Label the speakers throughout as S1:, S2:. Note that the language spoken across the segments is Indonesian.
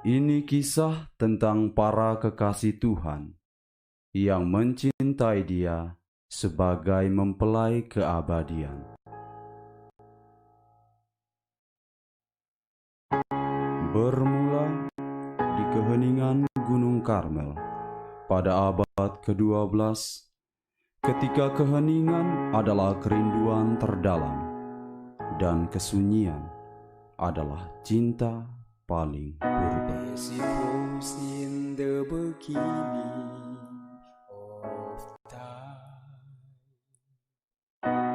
S1: Ini kisah tentang para kekasih Tuhan yang mencintai Dia sebagai mempelai keabadian. Bermula di keheningan Gunung Karmel pada abad ke-12, ketika keheningan adalah kerinduan terdalam dan kesunyian adalah cinta paling purba.
S2: As it was in the beginning of time,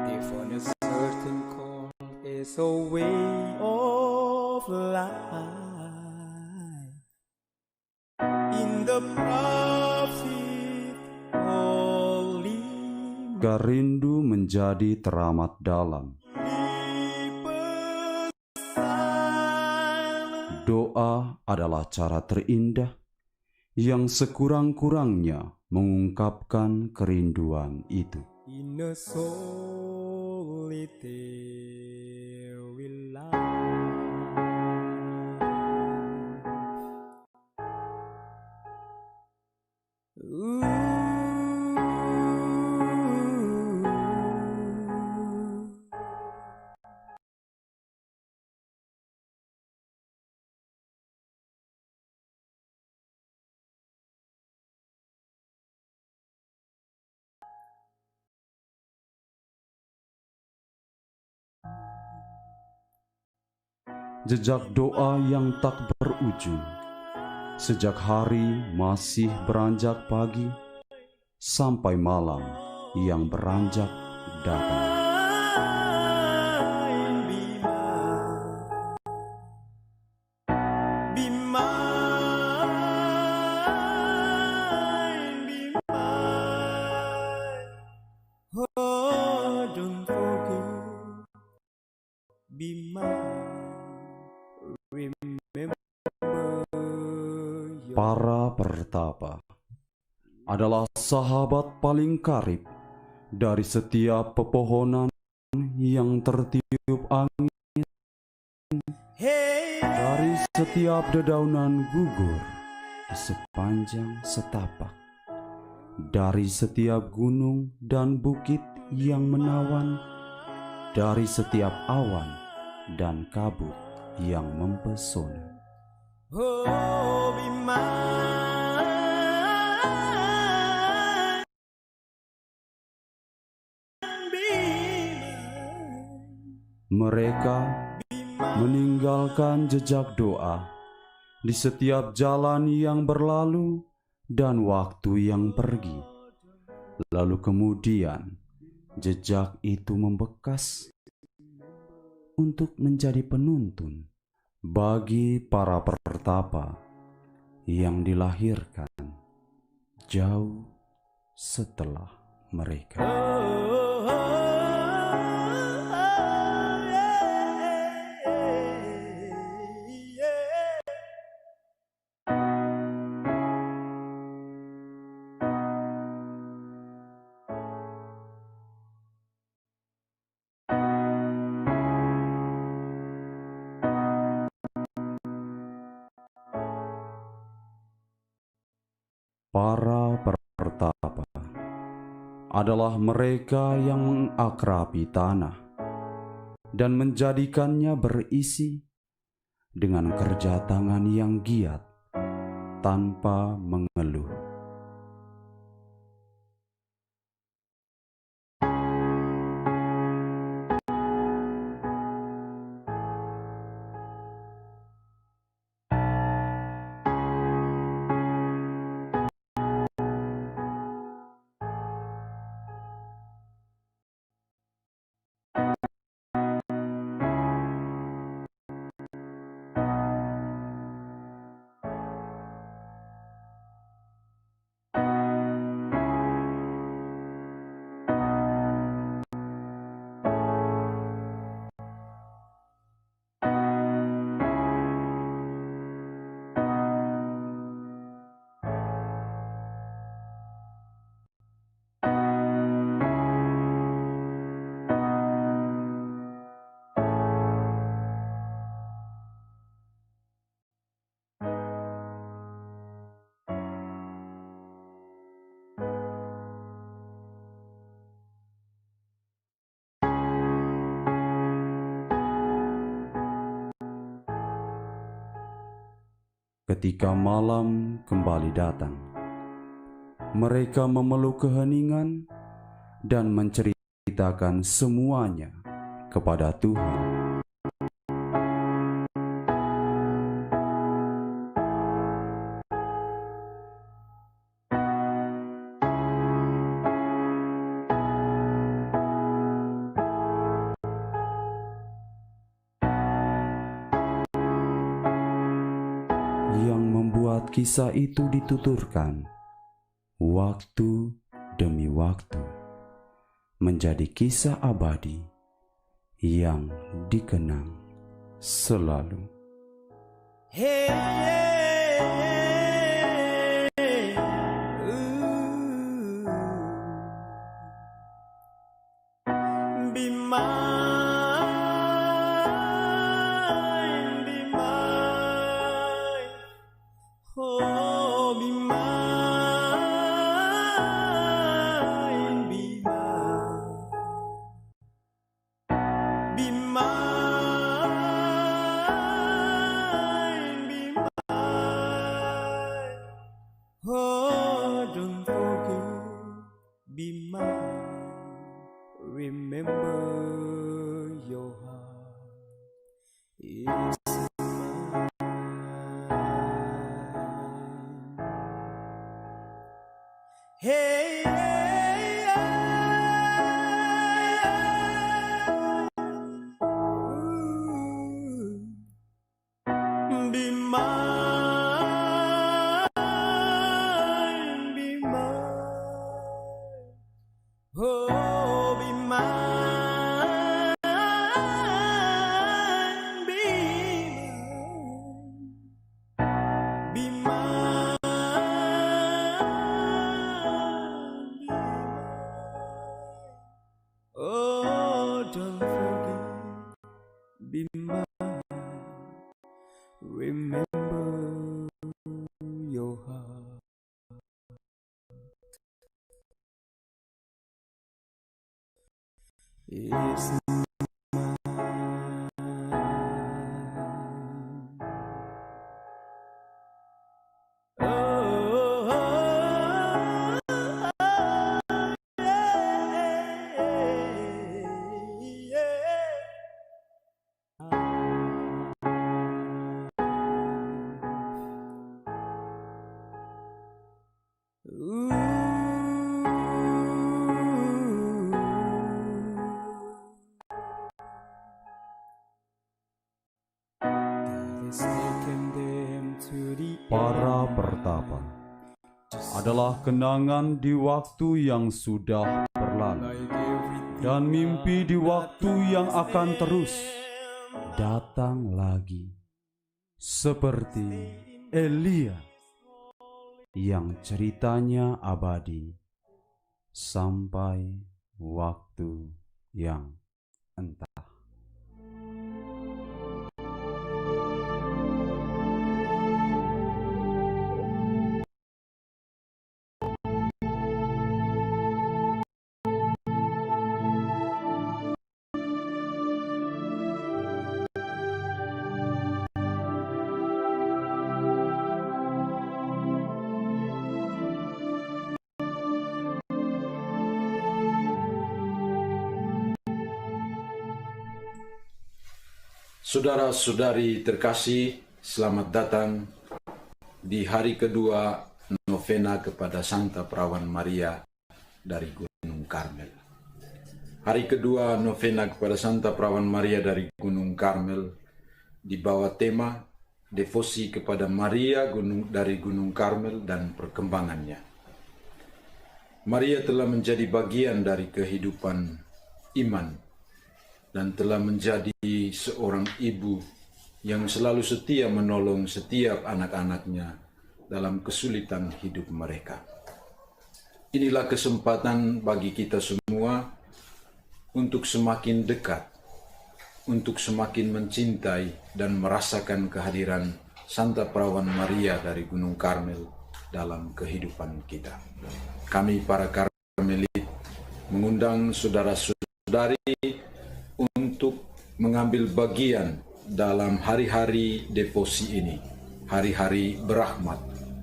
S2: they found a certain call as a way of life. In the prophet holy
S1: Rindu menjadi teramat dalam. Doa adalah cara terindah yang sekurang-kurangnya mengungkapkan kerinduan itu.
S2: in a solitary life.
S1: Jejak doa yang tak berujung, sejak hari masih beranjak pagi sampai malam yang beranjak datang. Para pertapa adalah sahabat paling karib dari setiap pepohonan yang tertiup angin, dari setiap dedaunan gugur di sepanjang setapak, dari setiap gunung dan bukit yang menawan, dari setiap awan dan kabut yang mempesona. Mereka meninggalkan jejak doa di setiap jalan yang berlalu dan waktu yang pergi. Lalu kemudian jejak itu membekas untuk menjadi penuntun bagi para pertapa yang dilahirkan jauh setelah mereka. Para pertapa adalah mereka yang mengakrabi tanah dan menjadikannya berisi dengan kerja tangan yang giat tanpa mengeluh. ketika malam kembali datang. Mereka memeluk keheningan dan menceritakan semuanya kepada Tuhan. Yang membuat kisah itu dituturkan waktu demi waktu menjadi kisah abadi yang dikenang selalu.
S2: Hey, be mine, be mine, oh, be mine, be mine, be mine, be mine, oh, don't forget, be mine. Remember your heart is mine. Hey, hey, be mine, be mine, oh, be mine, be mine, be mine, be mine, oh, don't forget, be mine. Remember your heart is mine. Oh, oh,
S1: Para pertapa adalah kenangan di waktu yang sudah berlalu dan mimpi di waktu yang akan terus datang lagi, seperti Elia yang ceritanya abadi sampai waktu yang entah.
S3: Saudara-saudari terkasih, selamat datang di hari kedua novena kepada Santa Perawan Maria dari Gunung Karmel. Hari kedua novena kepada Santa Perawan Maria dari Gunung Karmel dibawa tema devosi kepada Maria dari Gunung Karmel dan perkembangannya. Maria telah menjadi bagian dari kehidupan iman dan telah menjadi seorang ibu yang selalu setia menolong setiap anak-anaknya dalam kesulitan hidup mereka. Inilah kesempatan bagi kita semua untuk semakin dekat, untuk semakin mencintai dan merasakan kehadiran Santa Perawan Maria dari Gunung Karmel dalam kehidupan kita. Kami para Karmelit mengundang saudara-saudari untuk mengambil bagian dalam hari-hari devosi ini hari-hari berahmat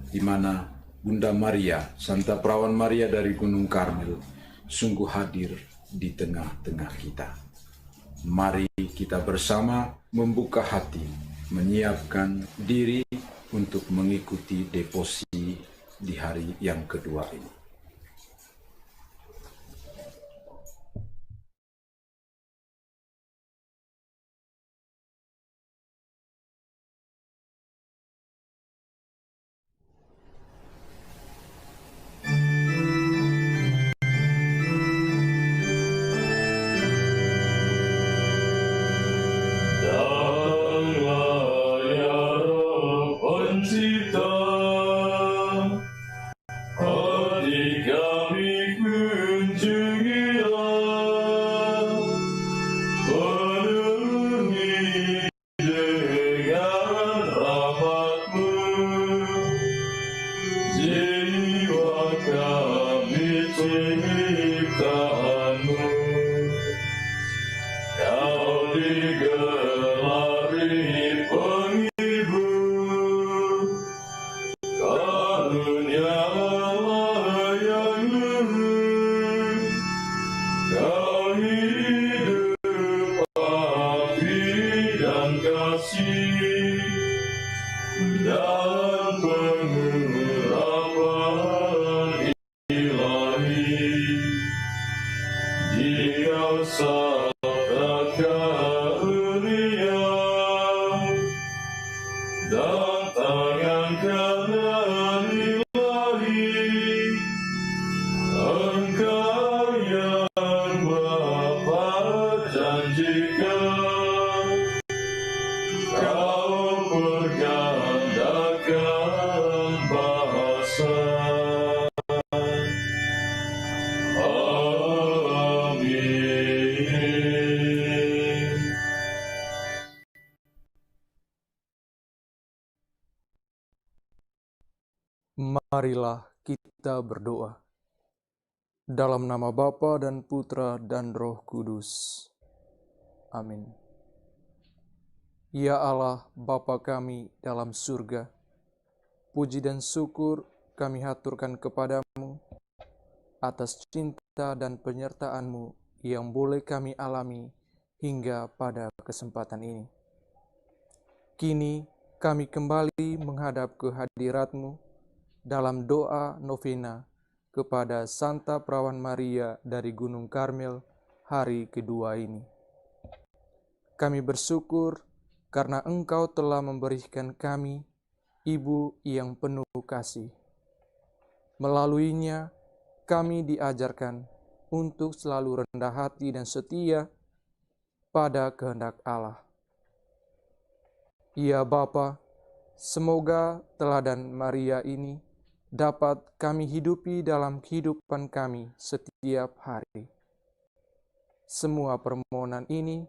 S3: di mana Bunda Maria, Santa Perawan Maria dari Gunung Karmel, sungguh hadir di tengah-tengah kita. Mari kita bersama membuka hati, menyiapkan diri untuk mengikuti devosi di hari yang kedua ini.
S4: Marilah kita berdoa. Dalam nama Bapa dan Putra dan Roh Kudus. Amin. Ya Allah, Bapa kami dalam surga, puji dan syukur kami haturkan kepadamu atas cinta dan penyertaan-Mu yang boleh kami alami hingga pada kesempatan ini. Kini kami kembali menghadap ke hadirat-Mu dalam doa novena kepada Santa Perawan Maria dari Gunung Karmel hari kedua ini. Kami bersyukur karena Engkau telah memberikan kami Ibu yang penuh kasih. Melaluinya, kami diajarkan untuk selalu rendah hati dan setia pada kehendak Allah. Ya Bapa, semoga teladan Maria ini dapat kami hidupi dalam kehidupan kami setiap hari. Semua permohonan ini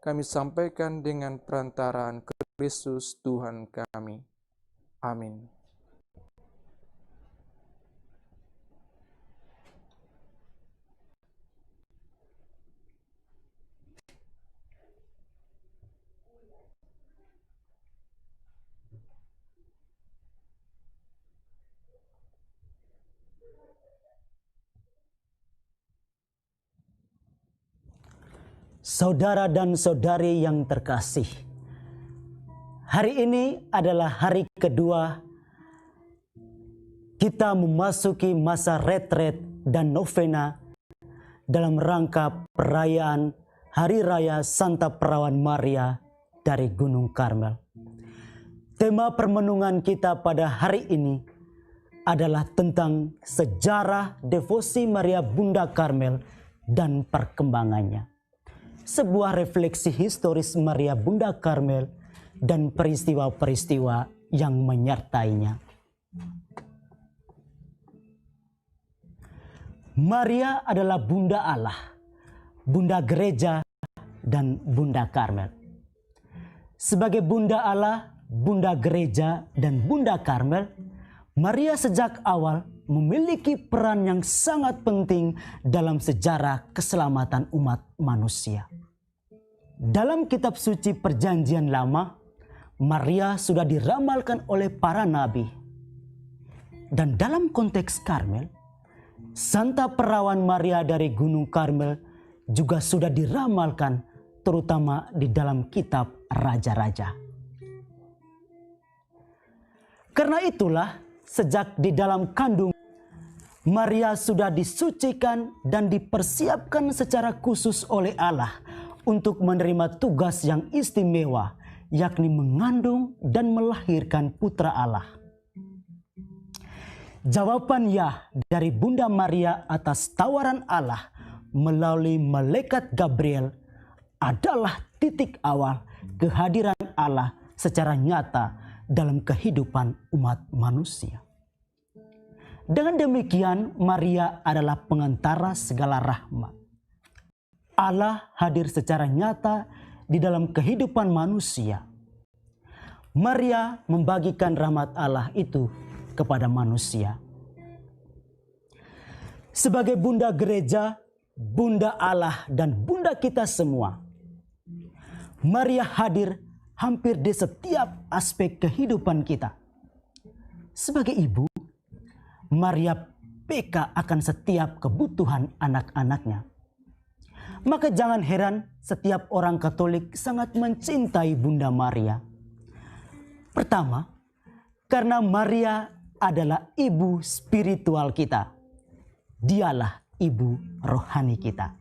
S4: kami sampaikan dengan perantaraan Kristus Tuhan kami. Amin.
S5: Saudara dan saudari yang terkasih, hari ini adalah hari kedua kita memasuki masa retret dan novena dalam rangka perayaan Hari Raya Santa Perawan Maria dari Gunung Karmel. Tema permenungan kita pada hari ini adalah tentang sejarah devosi Maria Bunda Karmel dan perkembangannya. Sebuah refleksi historis Maria Bunda Karmel dan peristiwa-peristiwa yang menyertainya. Maria adalah Bunda Allah, Bunda Gereja, dan Bunda Karmel. Sebagai Bunda Allah, Bunda Gereja, dan Bunda Karmel, Maria sejak awal memiliki peran yang sangat penting dalam sejarah keselamatan umat manusia. Dalam kitab suci Perjanjian Lama, Maria sudah diramalkan oleh para nabi. Dan dalam konteks Karmel, Santa Perawan Maria dari Gunung Karmel juga sudah diramalkan terutama di dalam kitab Raja-Raja. Karena itulah sejak di dalam kandung Maria sudah disucikan dan dipersiapkan secara khusus oleh Allah untuk menerima tugas yang istimewa, yakni mengandung dan melahirkan putra Allah. Jawaban ya dari Bunda Maria atas tawaran Allah melalui malaikat Gabriel adalah titik awal kehadiran Allah secara nyata dalam kehidupan umat manusia. Dengan demikian, Maria adalah pengantara segala rahmat. Allah hadir secara nyata di dalam kehidupan manusia. Maria membagikan rahmat Allah itu kepada manusia. Sebagai Bunda Gereja, Bunda Allah, dan Bunda kita semua, Maria hadir hampir di setiap aspek kehidupan kita. Sebagai ibu, Maria peka akan setiap kebutuhan anak-anaknya. Maka jangan heran setiap orang Katolik sangat mencintai Bunda Maria. Pertama, karena Maria adalah ibu spiritual kita. Dialah ibu rohani kita.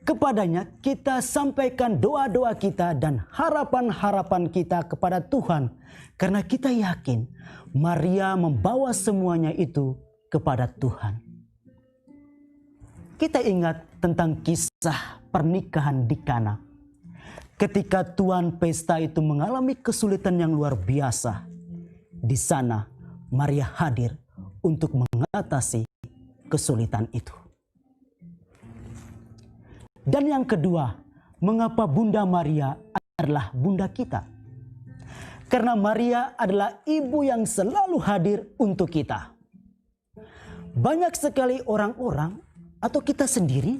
S5: Kepadanya kita sampaikan doa-doa kita dan harapan-harapan kita kepada Tuhan. Karena kita yakin Maria membawa semuanya itu kepada Tuhan. Kita ingat tentang kisah pernikahan di Kana. Ketika tuan pesta itu mengalami kesulitan yang luar biasa. Di sana Maria hadir untuk mengatasi kesulitan itu. Dan yang kedua, mengapa Bunda Maria adalah Bunda kita? Karena Maria adalah ibu yang selalu hadir untuk kita. Banyak sekali orang-orang atau kita sendiri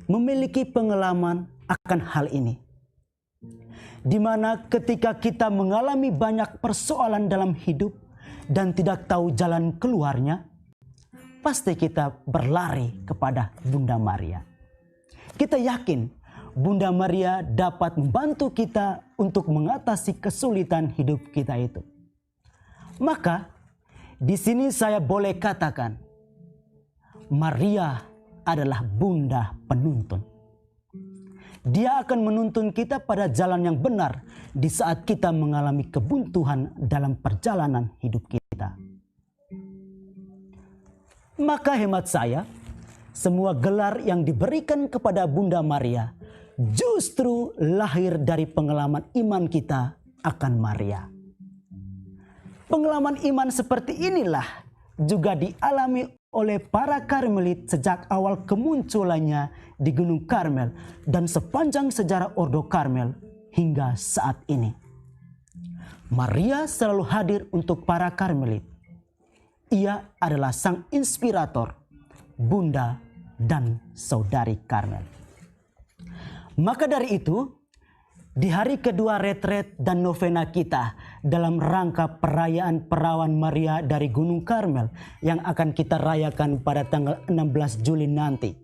S5: memiliki pengalaman akan hal ini. Di mana ketika kita mengalami banyak persoalan dalam hidup dan tidak tahu jalan keluarnya, pasti kita berlari kepada Bunda Maria. Kita yakin Bunda Maria dapat membantu kita untuk mengatasi kesulitan hidup kita itu. Maka di sini saya boleh katakan Maria adalah Bunda penuntun. Dia akan menuntun kita pada jalan yang benar di saat kita mengalami kebuntuan dalam perjalanan hidup kita. Maka hemat saya, semua gelar yang diberikan kepada Bunda Maria justru lahir dari pengalaman iman kita akan Maria. Pengalaman iman seperti inilah juga dialami oleh para Karmelit sejak awal kemunculannya di Gunung Karmel dan sepanjang sejarah Ordo Karmel hingga saat ini. Maria selalu hadir untuk para Karmelit. Ia adalah sang inspirator, Bunda dan Saudari Karmel. Maka dari itu, di hari kedua retret dan novena kita dalam rangka perayaan Perawan Maria dari Gunung Karmel yang akan kita rayakan pada tanggal 16 Juli nanti,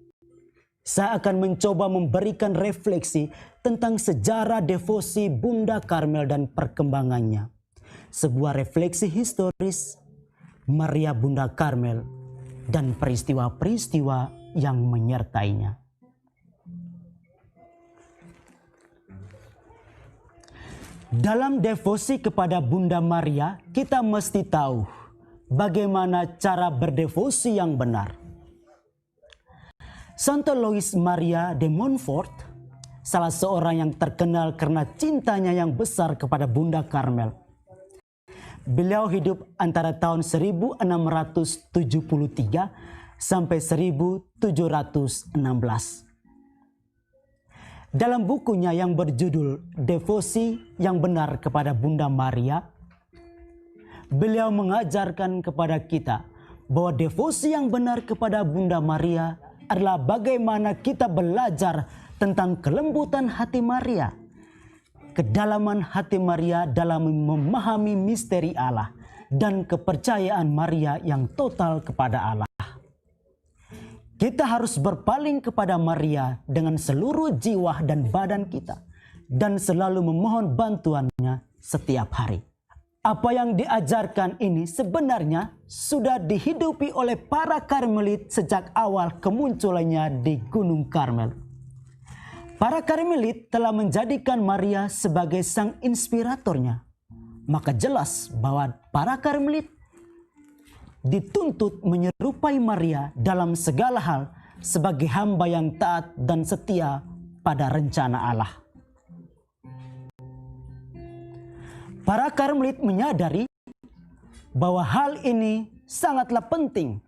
S5: saya akan mencoba memberikan refleksi tentang sejarah devosi Bunda Karmel dan perkembangannya. Sebuah refleksi historis Maria Bunda Karmel dan peristiwa-peristiwa yang menyertainya. Dalam devosi kepada Bunda Maria, kita mesti tahu bagaimana cara berdevosi yang benar. Santo Louis Maria de Montfort, salah seorang yang terkenal karena cintanya yang besar kepada Bunda Karmel. Beliau hidup antara tahun 1673 sampai 1716. Dalam bukunya yang berjudul Devosi yang Benar kepada Bunda Maria, beliau mengajarkan kepada kita bahwa devosi yang benar kepada Bunda Maria adalah bagaimana kita belajar tentang kelembutan hati Maria, kedalaman hati Maria dalam memahami misteri Allah dan kepercayaan Maria yang total kepada Allah. Kita harus berpaling kepada Maria dengan seluruh jiwa dan badan kita dan selalu memohon bantuannya setiap hari. Apa yang diajarkan ini sebenarnya sudah dihidupi oleh para Karmelit sejak awal kemunculannya di Gunung Karmel. Para Karmelit telah menjadikan Maria sebagai sang inspiratornya. Maka jelas bahwa para Karmelit dituntut menyerupai Maria dalam segala hal sebagai hamba yang taat dan setia pada rencana Allah. Para Karmelit menyadari bahwa hal ini sangatlah penting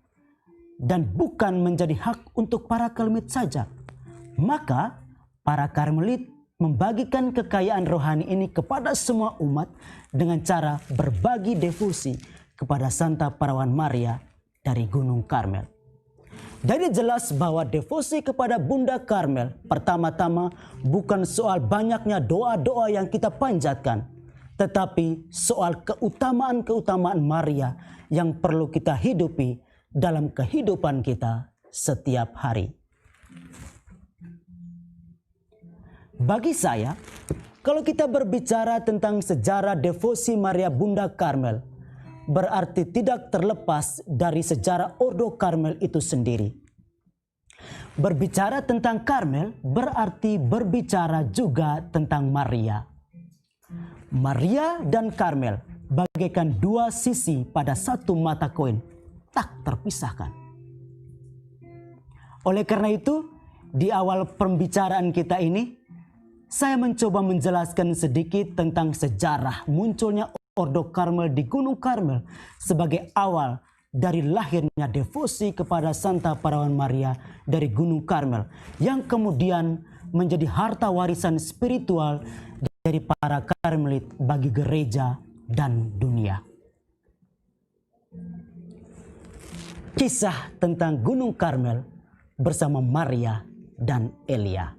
S5: dan bukan menjadi hak untuk para Karmelit saja. Maka para Karmelit membagikan kekayaan rohani ini kepada semua umat dengan cara berbagi devosi kepada Santa Perawan Maria dari Gunung Karmel. Jadi jelas bahwa devosi kepada Bunda Karmel pertama-tama bukan soal banyaknya doa-doa yang kita panjatkan, tetapi soal keutamaan-keutamaan Maria yang perlu kita hidupi dalam kehidupan kita setiap hari. Bagi saya, kalau kita berbicara tentang sejarah devosi Maria Bunda Karmel, berarti tidak terlepas dari sejarah Ordo Karmel itu sendiri. Berbicara tentang Karmel berarti berbicara juga tentang Maria. Maria dan Karmel bagaikan dua sisi pada satu mata koin, tak terpisahkan. Oleh karena itu, di awal pembicaraan kita ini, saya mencoba menjelaskan sedikit tentang sejarah munculnya Ordo Karmel di Gunung Karmel sebagai awal dari lahirnya devosi kepada Santa Perawan Maria dari Gunung Karmel yang kemudian menjadi harta warisan spiritual dari para Karmelit bagi gereja dan dunia. Kisah tentang Gunung Karmel bersama Maria dan Elia.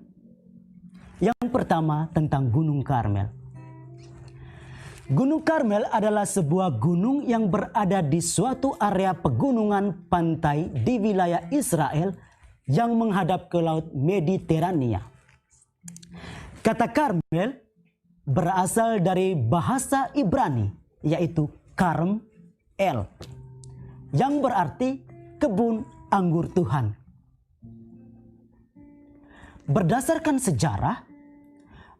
S5: Yang pertama tentang Gunung Karmel. Gunung Karmel adalah sebuah gunung yang berada di suatu area pegunungan pantai di wilayah Israel yang menghadap ke Laut Mediterania. Kata Karmel berasal dari bahasa Ibrani, yaitu Karm El, yang berarti kebun anggur Tuhan. Berdasarkan sejarah,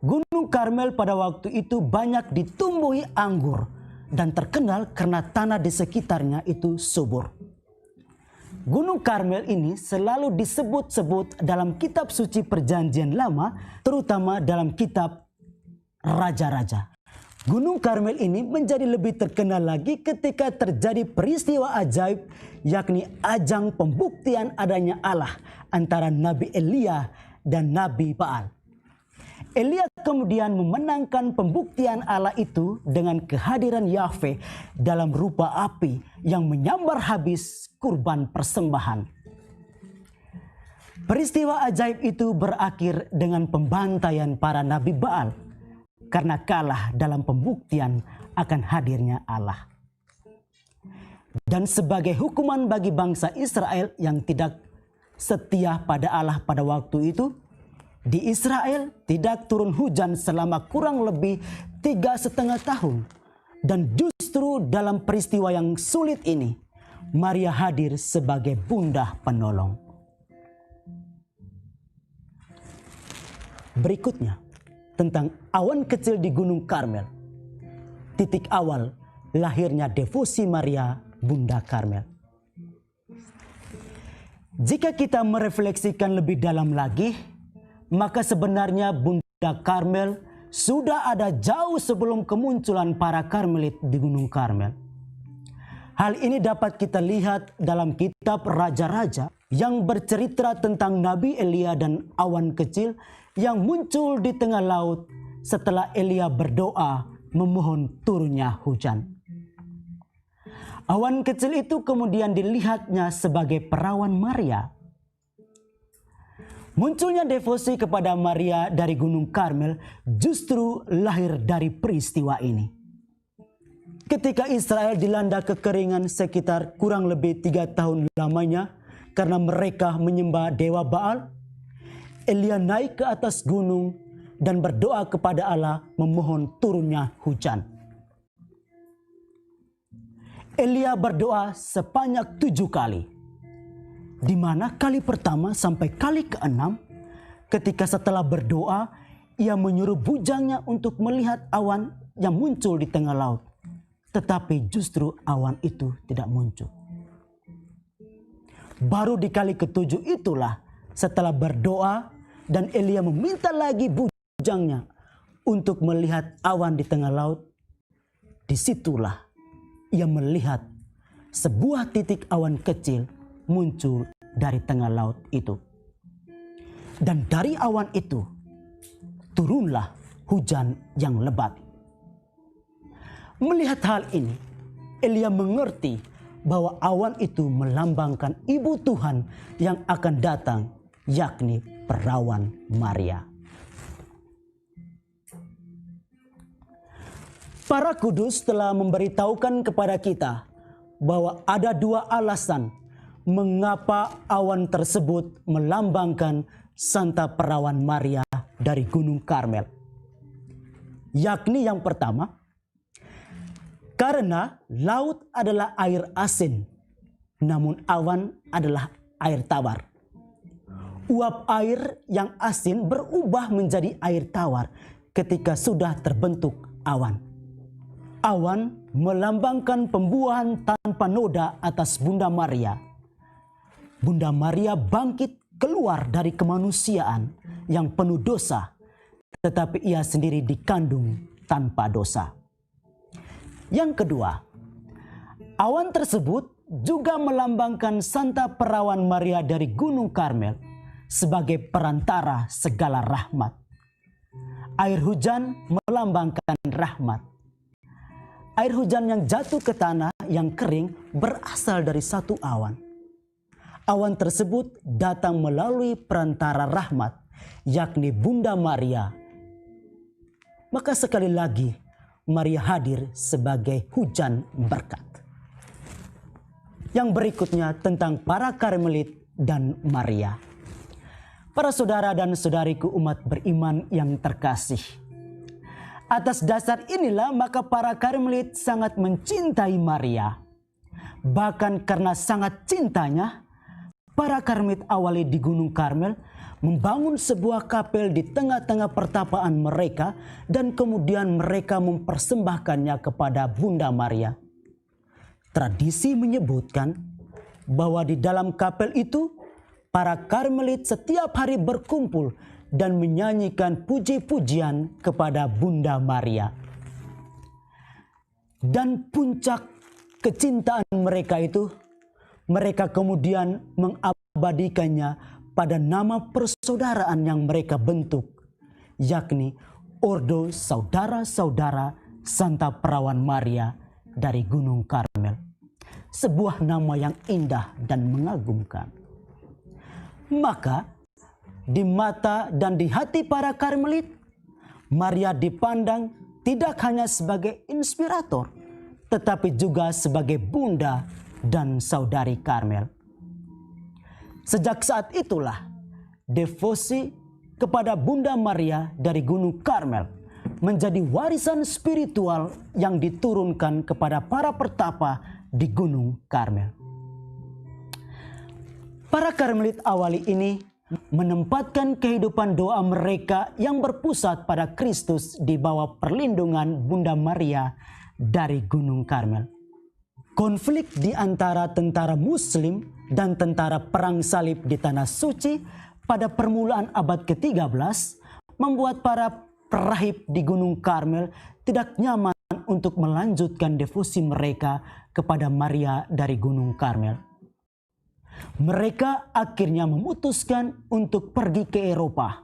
S5: Gunung Karmel pada waktu itu banyak ditumbuhi anggur dan terkenal karena tanah di sekitarnya itu subur. Gunung Karmel ini selalu disebut-sebut dalam kitab suci Perjanjian Lama, terutama dalam kitab Raja-Raja. Gunung Karmel ini menjadi lebih terkenal lagi ketika terjadi peristiwa ajaib, yakni ajang pembuktian adanya Allah antara Nabi Elia dan Nabi Baal. Elia kemudian memenangkan pembuktian Allah itu dengan kehadiran Yahweh dalam rupa api yang menyambar habis kurban persembahan. Peristiwa ajaib itu berakhir dengan pembantaian para Nabi Baal karena kalah dalam pembuktian akan hadirnya Allah. Dan sebagai hukuman bagi bangsa Israel yang tidak setia pada Allah pada waktu itu, di Israel tidak turun hujan selama kurang lebih 3,5 tahun. Dan justru dalam peristiwa yang sulit ini, Maria hadir sebagai bunda penolong. Berikutnya, tentang awan kecil di Gunung Karmel. Titik awal lahirnya devosi Maria Bunda Karmel. Jika kita merefleksikan lebih dalam lagi, maka sebenarnya Bunda Karmel sudah ada jauh sebelum kemunculan para Karmelit di Gunung Karmel. Hal ini dapat kita lihat dalam kitab Raja-Raja yang bercerita tentang Nabi Elia dan awan kecil yang muncul di tengah laut setelah Elia berdoa memohon turunnya hujan. Awan kecil itu kemudian dilihatnya sebagai perawan Maria. Munculnya devosi kepada Maria dari Gunung Karmel justru lahir dari peristiwa ini. Ketika Israel dilanda kekeringan sekitar kurang lebih 3 tahun lamanya karena mereka menyembah dewa Baal, Elia naik ke atas gunung dan berdoa kepada Allah memohon turunnya hujan. Elia berdoa sebanyak 7 kali. Di mana kali pertama sampai kali ke-6, ketika setelah berdoa, ia menyuruh bujangnya untuk melihat awan yang muncul di tengah laut. Tetapi justru awan itu tidak muncul. Baru di kali ke-7 itulah setelah berdoa dan Elia meminta lagi bujangnya untuk melihat awan di tengah laut. Disitulah ia melihat sebuah titik awan kecil muncul dari tengah laut itu. Dan dari awan itu turunlah hujan yang lebat. Melihat hal ini, Elia mengerti bahwa awan itu melambangkan Ibu Tuhan yang akan datang, yakni perawan Maria. Para kudus telah memberitahukan kepada kita bahwa ada 2 alasan mengapa awan tersebut melambangkan Santa Perawan Maria dari Gunung Karmel. Yakni yang pertama, karena laut adalah air asin, namun awan adalah air tawar. Uap air yang asin berubah menjadi air tawar ketika sudah terbentuk awan. Awan melambangkan pembuahan tanpa noda atas Bunda Maria. Bunda Maria bangkit keluar dari kemanusiaan yang penuh dosa, tetapi ia sendiri dikandung tanpa dosa. Yang kedua, awan tersebut juga melambangkan Santa Perawan Maria dari Gunung Karmel sebagai perantara segala rahmat. Air hujan melambangkan rahmat. Air hujan yang jatuh ke tanah yang kering berasal dari satu awan. Awan tersebut datang melalui perantara rahmat, yakni Bunda Maria. Maka sekali lagi, Maria hadir sebagai hujan berkat. Yang berikutnya tentang para Karmelit dan Maria. Para saudara dan saudariku umat beriman yang terkasih. Atas dasar inilah maka para Karmelit sangat mencintai Maria. Bahkan karena sangat cintanya, para Karmelit awali di Gunung Karmel membangun sebuah kapel di tengah-tengah pertapaan mereka dan kemudian mereka mempersembahkannya kepada Bunda Maria. Tradisi menyebutkan bahwa di dalam kapel itu para Karmelit setiap hari berkumpul dan menyanyikan puji-pujian kepada Bunda Maria. Dan puncak kecintaan mereka itu, mereka kemudian mengabadikannya pada nama persaudaraan yang mereka bentuk, yakni Ordo Saudara-saudara Santa Perawan Maria dari Gunung Karmel. Sebuah nama yang indah dan mengagumkan. Maka di mata dan di hati para Karmelit, Maria dipandang tidak hanya sebagai inspirator, tetapi juga sebagai bunda dan saudari Karmel. Sejak saat itulah devosi kepada Bunda Maria dari Gunung Karmel menjadi warisan spiritual yang diturunkan kepada para pertapa di Gunung Karmel. Para Karmelit awali ini menempatkan kehidupan doa mereka yang berpusat pada Kristus di bawah perlindungan Bunda Maria dari Gunung Karmel. Konflik di antara tentara Muslim dan tentara Perang Salib di Tanah Suci pada permulaan abad ke-13 membuat para perahib di Gunung Karmel tidak nyaman untuk melanjutkan devosi mereka kepada Maria dari Gunung Karmel. Mereka akhirnya memutuskan untuk pergi ke Eropa.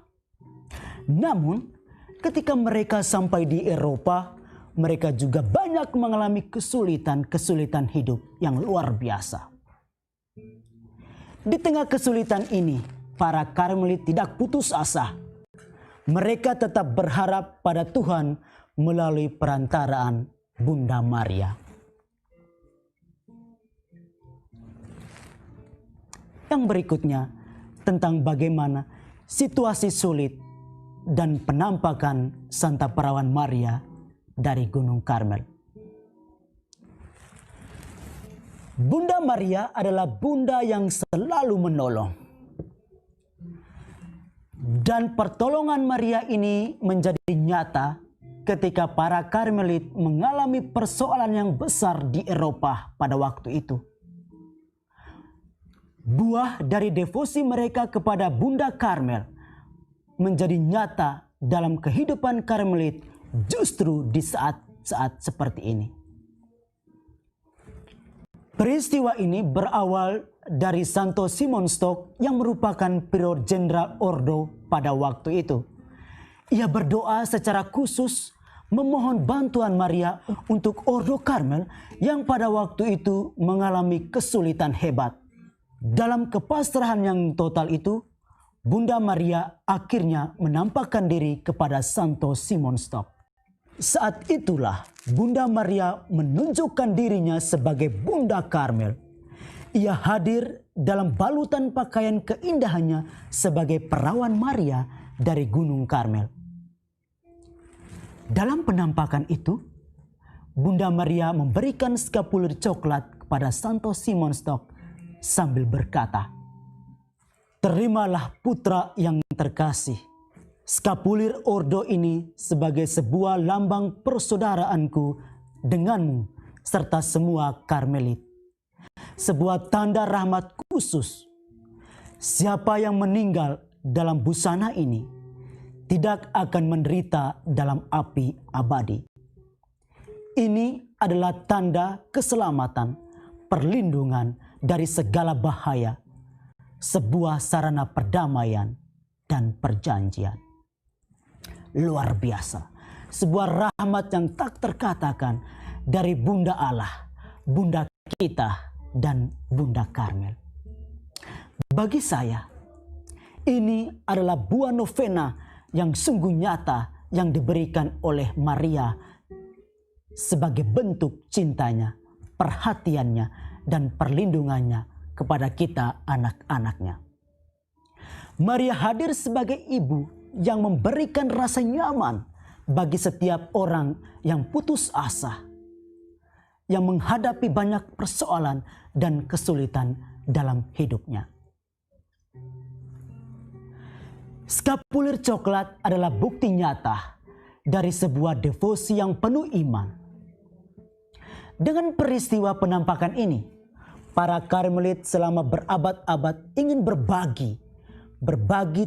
S5: Namun, ketika mereka sampai di Eropa, mereka juga banyak mengalami kesulitan-kesulitan hidup yang luar biasa. Di tengah kesulitan ini, para Karmelit tidak putus asa. Mereka tetap berharap pada Tuhan melalui perantaraan Bunda Maria. Yang berikutnya tentang bagaimana situasi sulit dan penampakan Santa Perawan Maria dari Gunung Karmel. Bunda Maria adalah bunda yang selalu menolong. Dan pertolongan Maria ini menjadi nyata ketika para Karmelit mengalami persoalan yang besar di Eropa pada waktu itu. Buah dari devosi mereka kepada Bunda Karmel menjadi nyata dalam kehidupan Karmelit justru di saat-saat seperti ini. Peristiwa ini berawal dari Santo Simon Stock yang merupakan Prior Jenderal Ordo pada waktu itu. Ia berdoa secara khusus memohon bantuan Maria untuk Ordo Karmel yang pada waktu itu mengalami kesulitan hebat. Dalam kepasrahan yang total itu, Bunda Maria akhirnya menampakkan diri kepada Santo Simon Stock. Saat itulah Bunda Maria menunjukkan dirinya sebagai Bunda Karmel. Ia hadir dalam balutan pakaian keindahannya sebagai perawan Maria dari Gunung Karmel. Dalam penampakan itu, Bunda Maria memberikan skapulir coklat kepada Santo Simon Stock sambil berkata, "Terimalah putra yang terkasih. Skapulir Ordo ini sebagai sebuah lambang persaudaraanku denganmu serta semua Karmelit. Sebuah tanda rahmat khusus. Siapa yang meninggal dalam busana ini tidak akan menderita dalam api abadi. Ini adalah tanda keselamatan, perlindungan dari segala bahaya, sebuah sarana perdamaian dan perjanjian." Luar biasa. Sebuah rahmat yang tak terkatakan dari Bunda Allah, Bunda kita, dan Bunda Karmel. Bagi saya, ini adalah buah novena yang sungguh nyata yang diberikan oleh Maria sebagai bentuk cintanya, perhatiannya, dan perlindungannya kepada kita anak-anaknya. Maria hadir sebagai ibu yang memberikan rasa nyaman bagi setiap orang yang putus asa, yang menghadapi banyak persoalan dan kesulitan dalam hidupnya. Skapulir coklat adalah bukti nyata dari sebuah devosi yang penuh iman. Dengan peristiwa penampakan ini, para Karmelit selama berabad-abad ingin berbagi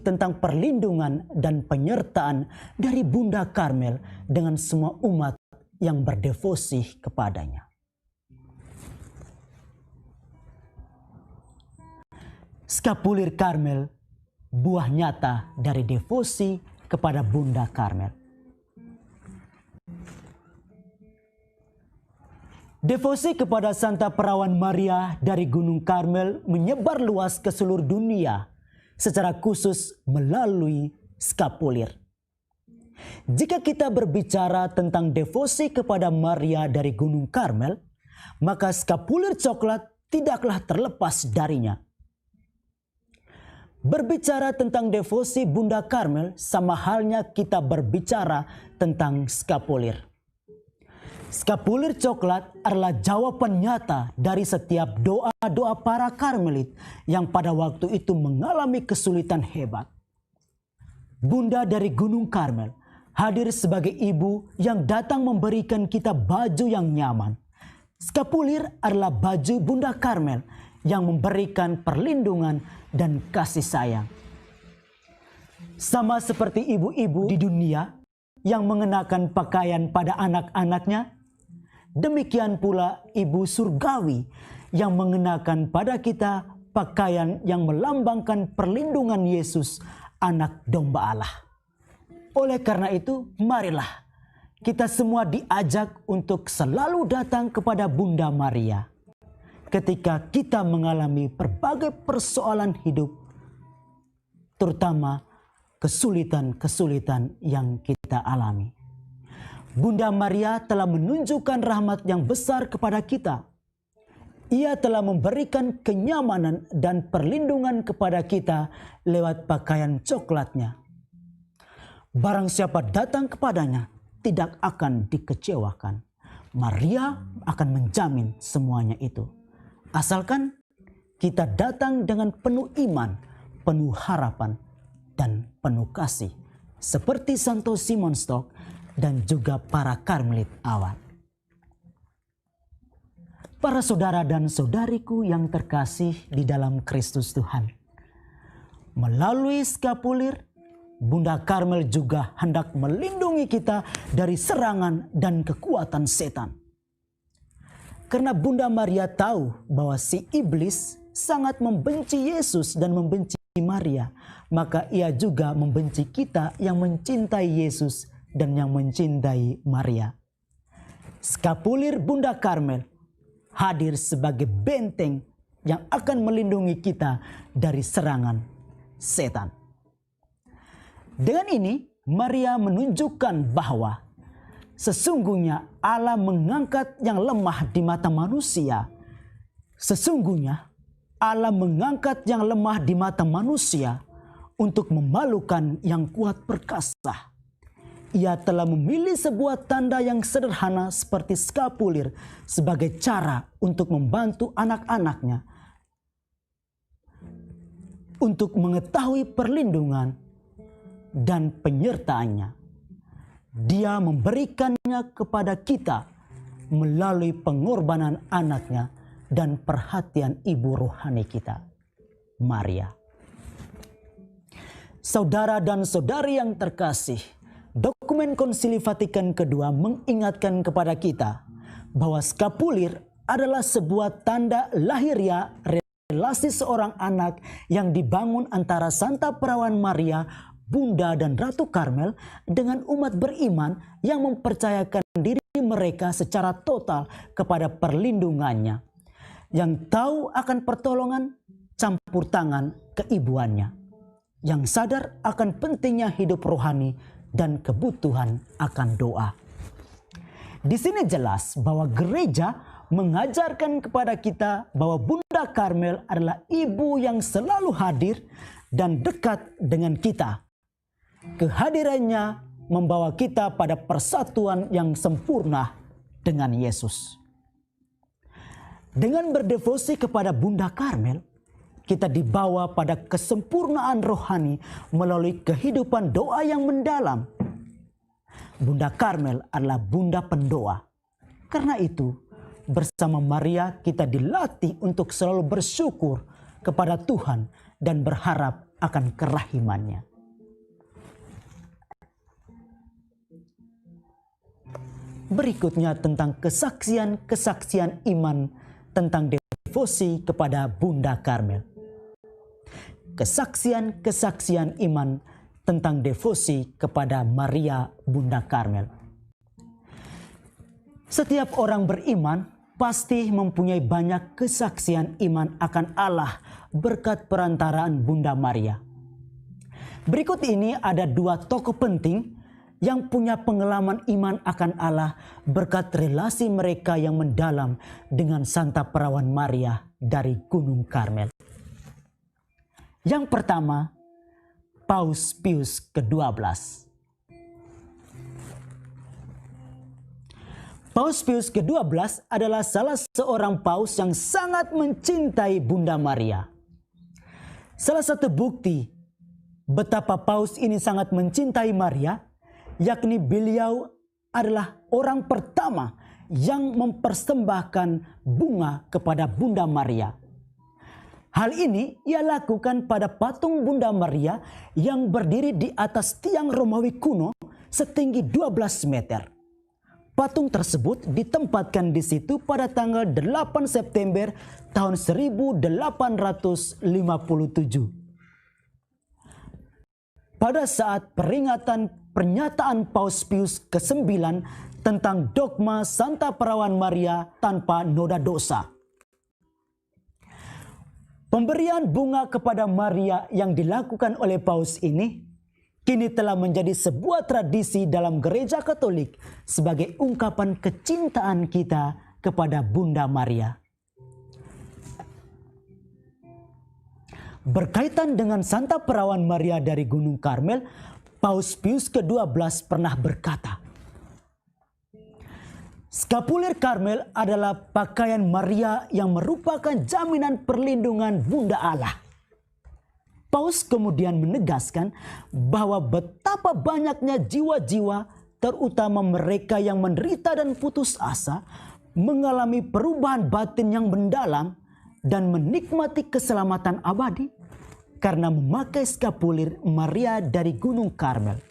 S5: tentang perlindungan dan penyertaan dari Bunda Karmel dengan semua umat yang berdevosi kepadanya. Skapulir Karmel, buah nyata dari devosi kepada Bunda Karmel. Devosi kepada Santa Perawan Maria dari Gunung Karmel menyebar luas ke seluruh dunia, secara khusus melalui skapulir. Jika kita berbicara tentang devosi kepada Maria dari Gunung Karmel, maka skapulir coklat tidaklah terlepas darinya. Berbicara tentang devosi Bunda Karmel sama halnya kita berbicara tentang skapulir. Skapulir coklat adalah jawaban nyata dari setiap doa-doa para Karmelit yang pada waktu itu mengalami kesulitan hebat. Bunda dari Gunung Karmel hadir sebagai ibu yang datang memberikan kita baju yang nyaman. Skapulir adalah baju Bunda Karmel yang memberikan perlindungan dan kasih sayang. Sama seperti ibu-ibu di dunia yang mengenakan pakaian pada anak-anaknya, demikian pula ibu surgawi yang mengenakan pada kita pakaian yang melambangkan perlindungan Yesus, anak domba Allah. Oleh karena itu, marilah kita semua diajak untuk selalu datang kepada Bunda Maria ketika kita mengalami berbagai persoalan hidup terutama kesulitan-kesulitan yang kita alami. Bunda Maria telah menunjukkan rahmat yang besar kepada kita. Ia telah memberikan kenyamanan dan perlindungan kepada kita lewat pakaian coklatnya. Barang siapa datang kepadanya tidak akan dikecewakan. Maria akan menjamin semuanya itu. Asalkan kita datang dengan penuh iman, penuh harapan, dan penuh kasih. Seperti Santo Simon Stok dan juga para Karmelit awal. Para saudara dan saudariku yang terkasih di dalam Kristus Tuhan. Melalui skapulir, Bunda Karmel juga hendak melindungi kita dari serangan dan kekuatan setan. Karena Bunda Maria tahu bahwa si iblis sangat membenci Yesus dan membenci Maria, maka ia juga membenci kita yang mencintai Yesus dan yang mencintai Maria. Skapulir Bunda Karmel hadir sebagai benteng yang akan melindungi kita dari serangan setan. Dengan ini, Maria menunjukkan bahwa sesungguhnya Allah mengangkat yang lemah di mata manusia. Sesungguhnya Allah mengangkat yang lemah di mata manusia untuk memalukan yang kuat perkasa. Ia telah memilih sebuah tanda yang sederhana seperti skapulir sebagai cara untuk membantu anak-anaknya untuk mengetahui perlindungan dan penyertaannya. Dia memberikannya kepada kita melalui pengorbanan anaknya dan perhatian ibu rohani kita, Maria. Saudara dan saudari yang terkasih, dokumen Konsili Vatikan II mengingatkan kepada kita bahwa skapulir adalah sebuah tanda lahiriah relasi seorang anak yang dibangun antara Santa Perawan Maria, Bunda dan Ratu Karmel dengan umat beriman yang mempercayakan diri mereka secara total kepada perlindungannya, yang tahu akan pertolongan campur tangan keibuannya, yang sadar akan pentingnya hidup rohani dan kebutuhan akan doa. Di sini jelas bahwa gereja mengajarkan kepada kita bahwa Bunda Karmel adalah ibu yang selalu hadir dan dekat dengan kita. Kehadirannya membawa kita pada persatuan yang sempurna dengan Yesus. Dengan berdevosi kepada Bunda Karmel, kita dibawa pada kesempurnaan rohani melalui kehidupan doa yang mendalam. Bunda Karmel adalah Bunda pendoa. Karena itu, bersama Maria kita dilatih untuk selalu bersyukur kepada Tuhan dan berharap akan kerahimannya. Berikutnya tentang kesaksian iman tentang devosi kepada Bunda Karmel. Kesaksian iman tentang devosi kepada Maria Bunda Karmel. Setiap orang beriman pasti mempunyai banyak kesaksian iman akan Allah berkat perantaraan Bunda Maria. Berikut ini ada dua tokoh penting yang punya pengalaman iman akan Allah berkat relasi mereka yang mendalam dengan Santa Perawan Maria dari Gunung Karmel. Yang pertama, Paus Pius ke-12. Paus Pius ke-12 adalah salah seorang paus yang sangat mencintai Bunda Maria. Salah satu bukti betapa paus ini sangat mencintai Maria, yakni beliau adalah orang pertama yang mempersembahkan bunga kepada Bunda Maria. Hal ini ia lakukan pada patung Bunda Maria yang berdiri di atas tiang Romawi kuno setinggi 12 meter. Patung tersebut ditempatkan di situ pada tanggal 8 September tahun 1857. Pada saat pernyataan Paus Pius ke-9 tentang dogma Santa Perawan Maria tanpa noda dosa. Pemberian bunga kepada Maria yang dilakukan oleh Paus ini kini telah menjadi sebuah tradisi dalam gereja Katolik sebagai ungkapan kecintaan kita kepada Bunda Maria. Berkaitan dengan Santa Perawan Maria dari Gunung Karmel, Paus Pius ke-12 pernah berkata, skapulir Karmel adalah pakaian Maria yang merupakan jaminan perlindungan Bunda Allah. Paus kemudian menegaskan bahwa betapa banyaknya jiwa-jiwa, terutama mereka yang menderita dan putus asa, mengalami perubahan batin yang mendalam dan menikmati keselamatan abadi karena memakai skapulir Maria dari Gunung Karmel.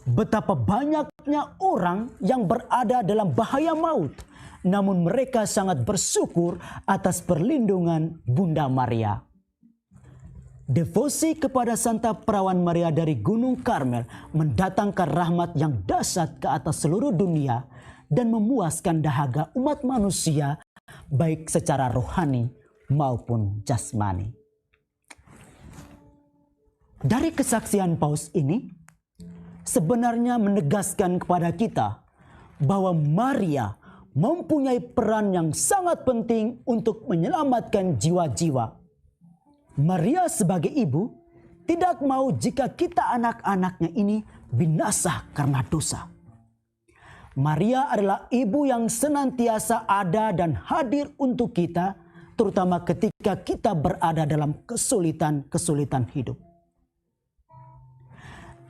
S5: Betapa banyaknya orang yang berada dalam bahaya maut, namun mereka sangat bersyukur atas perlindungan Bunda Maria. Devosi kepada Santa Perawan Maria dari Gunung Karmel mendatangkan rahmat yang dahsyat ke atas seluruh dunia dan memuaskan dahaga umat manusia baik secara rohani maupun jasmani. Dari kesaksian Paus ini sebenarnya menegaskan kepada kita bahwa Maria mempunyai peran yang sangat penting untuk menyelamatkan jiwa-jiwa. Maria sebagai ibu tidak mau jika kita anak-anaknya ini binasa karena dosa. Maria adalah ibu yang senantiasa ada dan hadir untuk kita, terutama ketika kita berada dalam kesulitan-kesulitan hidup.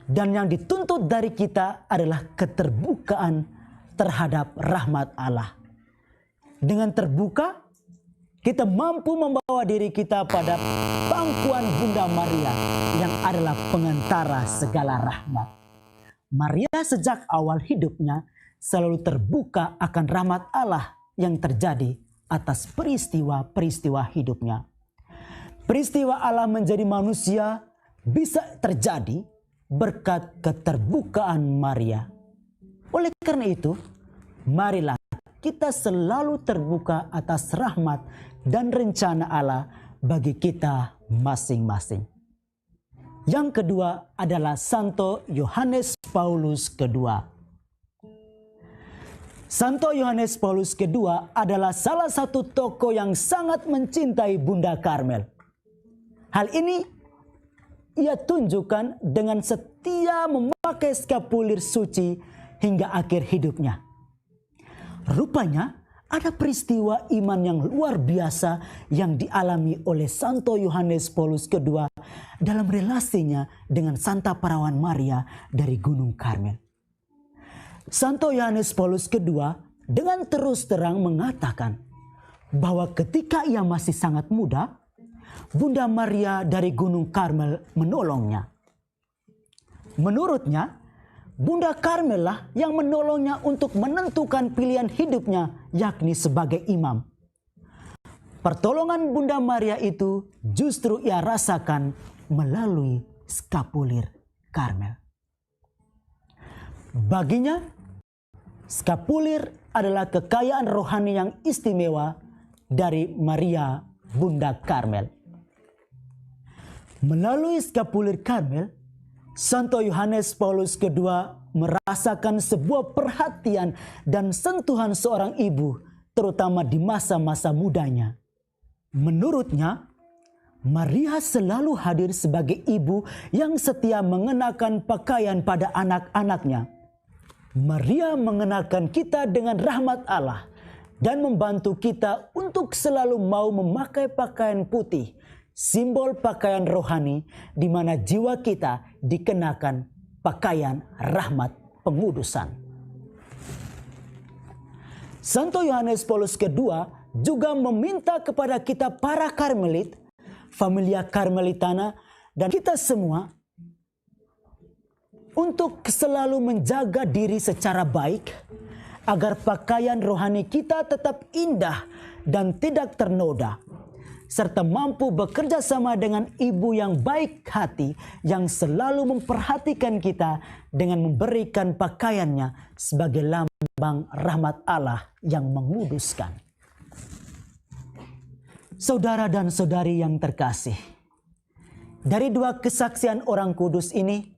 S5: Dan yang dituntut dari kita adalah keterbukaan terhadap rahmat Allah. Dengan terbuka, kita mampu membawa diri kita pada pangkuan Bunda Maria yang adalah pengantara segala rahmat. Maria sejak awal hidupnya selalu terbuka akan rahmat Allah yang terjadi atas peristiwa-peristiwa hidupnya. Peristiwa Allah menjadi manusia bisa terjadi berkat keterbukaan Maria. Oleh karena itu, marilah kita selalu terbuka atas rahmat dan rencana Allah bagi kita masing-masing. Yang kedua adalah Santo Yohanes Paulus II. Santo Yohanes Paulus II adalah salah satu tokoh yang sangat mencintai Bunda Karmel. Hal ini ia tunjukkan dengan setia memakai skapulir suci hingga akhir hidupnya. Rupanya ada peristiwa iman yang luar biasa yang dialami oleh Santo Yohanes Paulus II dalam relasinya dengan Santa Perawan Maria dari Gunung Karmel. Santo Yohanes Paulus II dengan terus terang mengatakan bahwa ketika ia masih sangat muda, Bunda Maria dari Gunung Karmel menolongnya. Menurutnya, Bunda Karmel lah yang menolongnya untuk menentukan pilihan hidupnya, yakni sebagai imam. Pertolongan Bunda Maria itu justru ia rasakan melalui skapulir Karmel. Baginya, skapulir adalah kekayaan rohani yang istimewa dari Maria Bunda Karmel. Melalui skapulir Karmel, Santo Yohanes Paulus II merasakan sebuah perhatian dan sentuhan seorang ibu, terutama di masa-masa mudanya. Menurutnya, Maria selalu hadir sebagai ibu yang setia mengenakan pakaian pada anak-anaknya. Maria mengenakan kita dengan rahmat Allah dan membantu kita untuk selalu mau memakai pakaian putih, simbol pakaian rohani di mana jiwa kita dikenakan pakaian rahmat pengudusan. Santo Yohanes Paulus II juga meminta kepada kita para Karmelit, Familia Karmelitana, dan kita semua untuk selalu menjaga diri secara baik agar pakaian rohani kita tetap indah dan tidak ternoda, serta mampu bekerja sama dengan ibu yang baik hati yang selalu memperhatikan kita dengan memberikan pakaiannya sebagai lambang rahmat Allah yang menguduskan. Saudara dan saudari yang terkasih, dari dua kesaksian orang kudus ini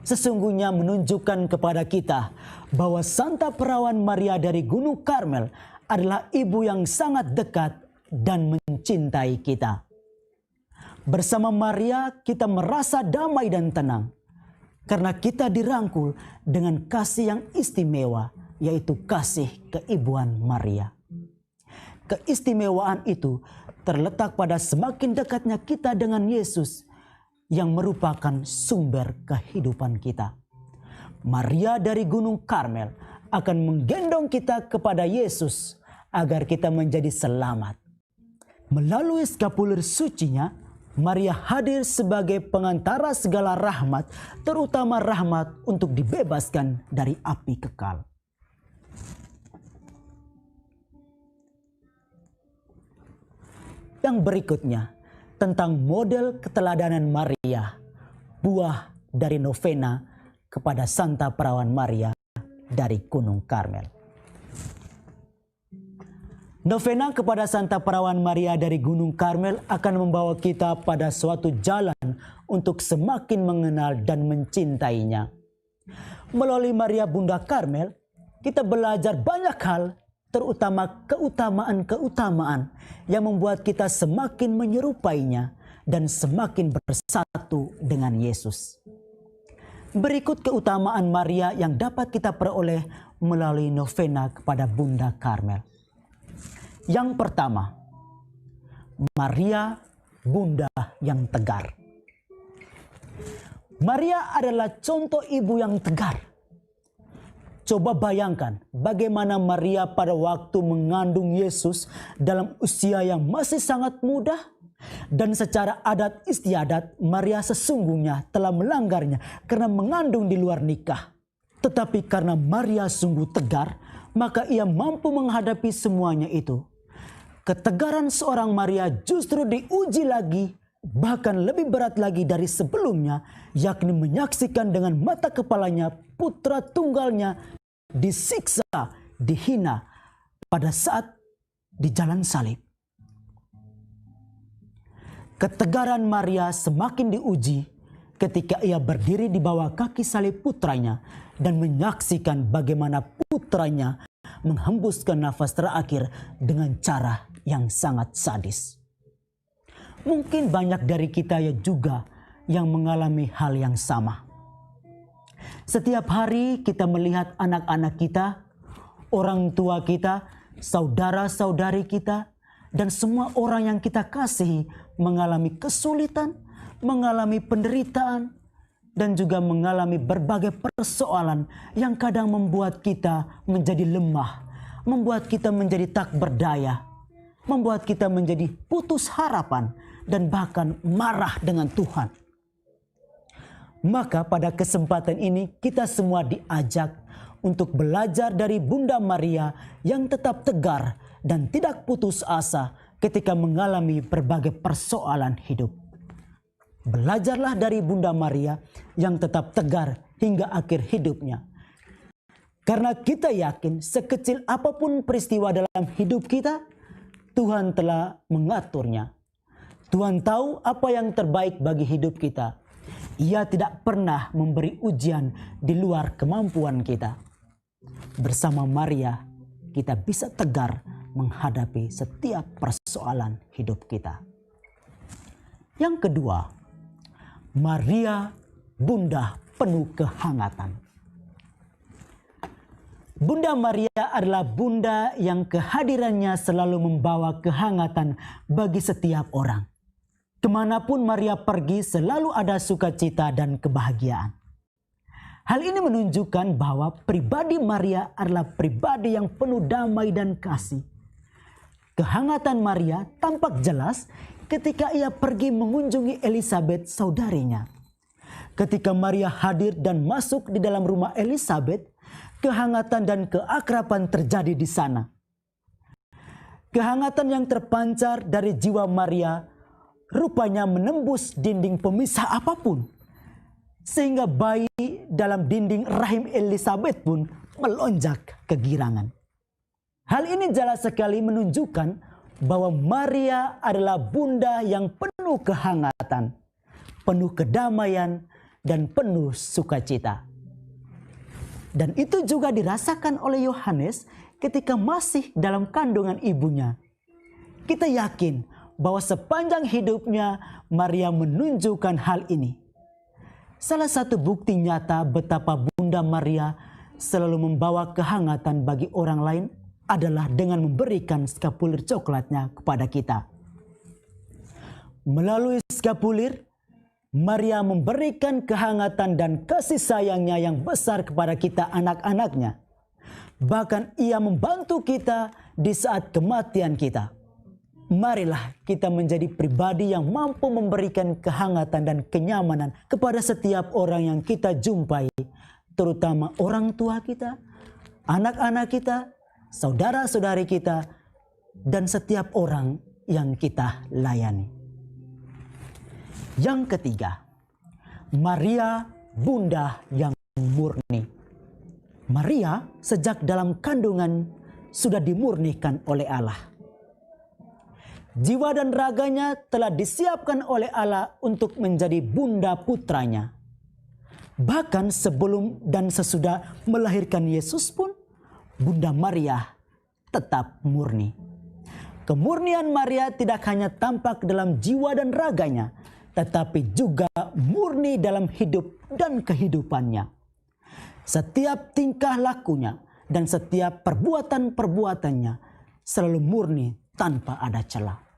S5: sesungguhnya menunjukkan kepada kita bahwa Santa Perawan Maria dari Gunung Karmel adalah ibu yang sangat dekat dan mencintai kita. Bersama Maria kita merasa damai dan tenang karena kita dirangkul dengan kasih yang istimewa, yaitu kasih keibuan Maria. Keistimewaan itu terletak pada semakin dekatnya kita dengan Yesus yang merupakan sumber kehidupan kita. Maria dari Gunung Karmel akan menggendong kita kepada Yesus agar kita menjadi selamat. Melalui skapuler sucinya, Maria hadir sebagai pengantara segala rahmat, terutama rahmat untuk dibebaskan dari api kekal. Yang berikutnya tentang model keteladanan Maria, buah dari novena kepada Santa Perawan Maria dari Gunung Karmel. Novena kepada Santa Perawan Maria dari Gunung Karmel akan membawa kita pada suatu jalan untuk semakin mengenal dan mencintainya. Melalui Maria Bunda Karmel, kita belajar banyak hal, terutama keutamaan-keutamaan yang membuat kita semakin menyerupainya dan semakin bersatu dengan Yesus. Berikut keutamaan Maria yang dapat kita peroleh melalui novena kepada Bunda Karmel. Yang pertama, Maria Bunda yang tegar. Maria adalah contoh ibu yang tegar. Coba bayangkan bagaimana Maria pada waktu mengandung Yesus dalam usia yang masih sangat muda, dan secara adat istiadat Maria sesungguhnya telah melanggarnya karena mengandung di luar nikah. Tetapi karena Maria sungguh tegar, maka ia mampu menghadapi semuanya itu. Ketegaran seorang Maria justru diuji lagi, bahkan lebih berat lagi dari sebelumnya, yakni menyaksikan dengan mata kepalanya putra tunggalnya disiksa, dihina pada saat di jalan salib. Ketegaran Maria semakin diuji ketika ia berdiri di bawah kaki salib putranya dan menyaksikan bagaimana putranya menghembuskan nafas terakhir dengan cara yang sangat sadis. Mungkin banyak dari kita juga yang mengalami hal yang sama. Setiap hari kita melihat anak-anak kita, orang tua kita, saudara-saudari kita, dan semua orang yang kita kasihi mengalami kesulitan, mengalami penderitaan, dan juga mengalami berbagai persoalan yang kadang membuat kita menjadi lemah, membuat kita menjadi tak berdaya, membuat kita menjadi putus harapan, dan bahkan marah dengan Tuhan. Maka pada kesempatan ini kita semua diajak untuk belajar dari Bunda Maria yang tetap tegar dan tidak putus asa ketika mengalami berbagai persoalan hidup. Belajarlah dari Bunda Maria yang tetap tegar hingga akhir hidupnya. Karena kita yakin sekecil apapun peristiwa dalam hidup kita, Tuhan telah mengaturnya. Tuhan tahu apa yang terbaik bagi hidup kita. Ia tidak pernah memberi ujian di luar kemampuan kita. Bersama Maria, kita bisa tegar menghadapi setiap persoalan hidup kita. Yang kedua, Maria Bunda penuh kehangatan. Bunda Maria adalah bunda yang kehadirannya selalu membawa kehangatan bagi setiap orang. Kemanapun Maria pergi selalu ada sukacita dan kebahagiaan. Hal ini menunjukkan bahwa pribadi Maria adalah pribadi yang penuh damai dan kasih. Kehangatan Maria tampak jelas ketika ia pergi mengunjungi Elizabeth saudarinya. Ketika Maria hadir dan masuk di dalam rumah Elizabeth, kehangatan dan keakraban terjadi di sana. Kehangatan yang terpancar dari jiwa Maria rupanya menembus dinding pemisah apapun, sehingga bayi dalam dinding rahim Elizabeth pun melonjak kegirangan. Hal ini jelas sekali menunjukkan bahwa Maria adalah bunda yang penuh kehangatan, penuh kedamaian, dan penuh sukacita. Dan itu juga dirasakan oleh Yohanes ketika masih dalam kandungan ibunya. Kita yakin bahwa sepanjang hidupnya Maria menunjukkan hal ini. Salah satu bukti nyata betapa Bunda Maria selalu membawa kehangatan bagi orang lain adalah dengan memberikan skapulir coklatnya kepada kita. Melalui skapulir, Maria memberikan kehangatan dan kasih sayangnya yang besar kepada kita anak-anaknya. Bahkan ia membantu kita di saat kematian kita. Marilah kita menjadi pribadi yang mampu memberikan kehangatan dan kenyamanan kepada setiap orang yang kita jumpai, terutama orang tua kita, anak-anak kita, saudara-saudari kita, dan setiap orang yang kita layani. Yang ketiga, Maria, bunda yang murni. Maria sejak dalam kandungan sudah dimurnikan oleh Allah. Jiwa dan raganya telah disiapkan oleh Allah untuk menjadi bunda putranya. Bahkan sebelum dan sesudah melahirkan Yesus pun, Bunda Maria tetap murni. Kemurnian Maria tidak hanya tampak dalam jiwa dan raganya, tetapi juga murni dalam hidup dan kehidupannya. Setiap tingkah lakunya dan setiap perbuatan-perbuatannya selalu murni tanpa ada celah.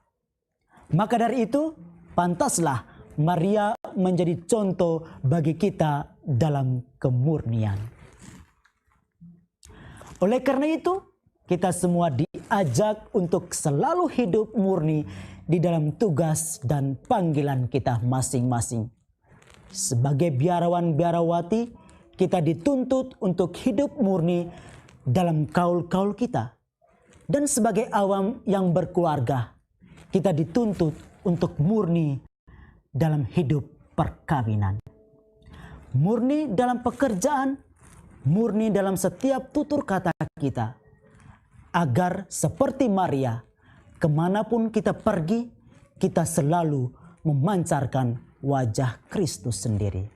S5: Maka dari itu, pantaslah Maria menjadi contoh bagi kita dalam kemurnian. Oleh karena itu, kita semua diajak untuk selalu hidup murni di dalam tugas dan panggilan kita masing-masing. Sebagai biarawan-biarawati, kita dituntut untuk hidup murni dalam kaul-kaul kita. Dan sebagai awam yang berkeluarga, kita dituntut untuk murni dalam hidup perkawinan. Murni dalam pekerjaan, murni dalam setiap tutur kata kita. Agar seperti Maria, kemanapun kita pergi, kita selalu memancarkan wajah Kristus sendiri.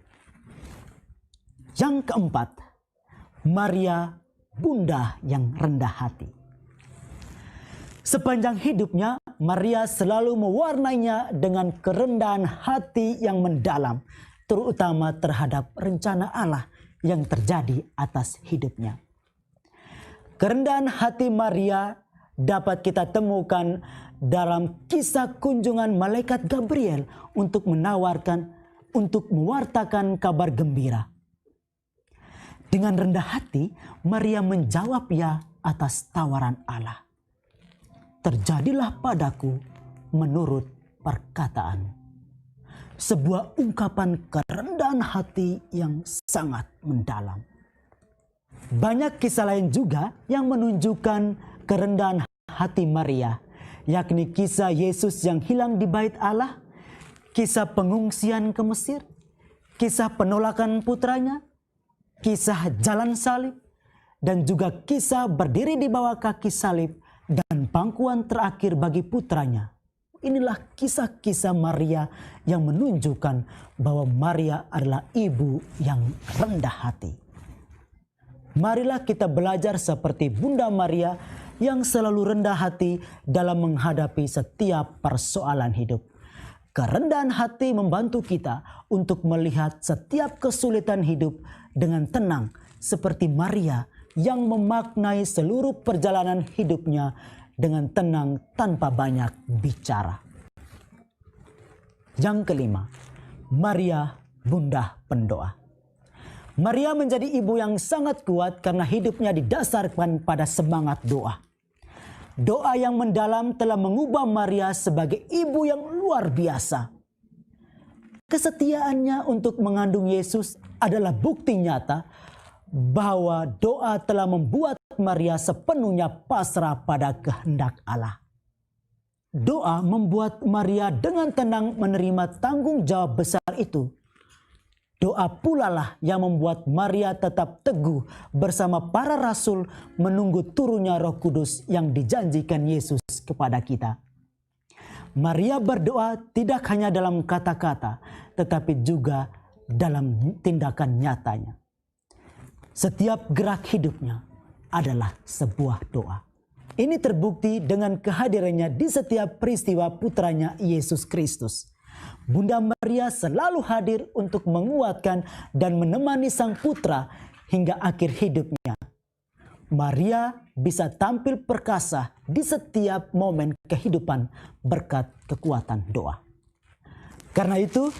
S5: Yang keempat, Maria, bunda yang rendah hati. Sepanjang hidupnya, Maria selalu mewarnainya dengan kerendahan hati yang mendalam, terutama terhadap rencana Allah yang terjadi atas hidupnya. Kerendahan hati Maria dapat kita temukan dalam kisah kunjungan malaikat Gabriel untuk mewartakan kabar gembira. Dengan rendah hati, Maria menjawab ya atas tawaran Allah. Terjadilah padaku menurut perkataan. Sebuah ungkapan kerendahan hati yang sangat mendalam. Banyak kisah lain juga yang menunjukkan kerendahan hati Maria, yakni kisah Yesus yang hilang di bait Allah, kisah pengungsian ke Mesir, kisah penolakan putranya, kisah jalan salib, dan juga kisah berdiri di bawah kaki salib dan pangkuan terakhir bagi putranya. Inilah kisah-kisah Maria yang menunjukkan bahwa Maria adalah ibu yang rendah hati. Marilah kita belajar seperti Bunda Maria yang selalu rendah hati dalam menghadapi setiap persoalan hidup. Kerendahan hati membantu kita untuk melihat setiap kesulitan hidup dengan tenang seperti Maria yang memaknai seluruh perjalanan hidupnya dengan tenang tanpa banyak bicara. Yang kelima, Maria, bunda pendoa. Maria menjadi ibu yang sangat kuat karena hidupnya didasarkan pada semangat doa. Doa yang mendalam telah mengubah Maria sebagai ibu yang luar biasa. Kesetiaannya untuk mengandung Yesus adalah bukti nyata bahwa doa telah membuat Maria sepenuhnya pasrah pada kehendak Allah. Doa membuat Maria dengan tenang menerima tanggung jawab besar itu. Doa pula lah yang membuat Maria tetap teguh bersama para rasul menunggu turunnya Roh Kudus yang dijanjikan Yesus kepada kita. Maria berdoa tidak hanya dalam kata-kata, tetapi juga dalam tindakan nyatanya. Setiap gerak hidupnya adalah sebuah doa. Ini terbukti dengan kehadirannya di setiap peristiwa putranya Yesus Kristus. Bunda Maria selalu hadir untuk menguatkan dan menemani sang putra hingga akhir hidupnya. Maria bisa tampil perkasa di setiap momen kehidupan berkat kekuatan doa. Karena itu,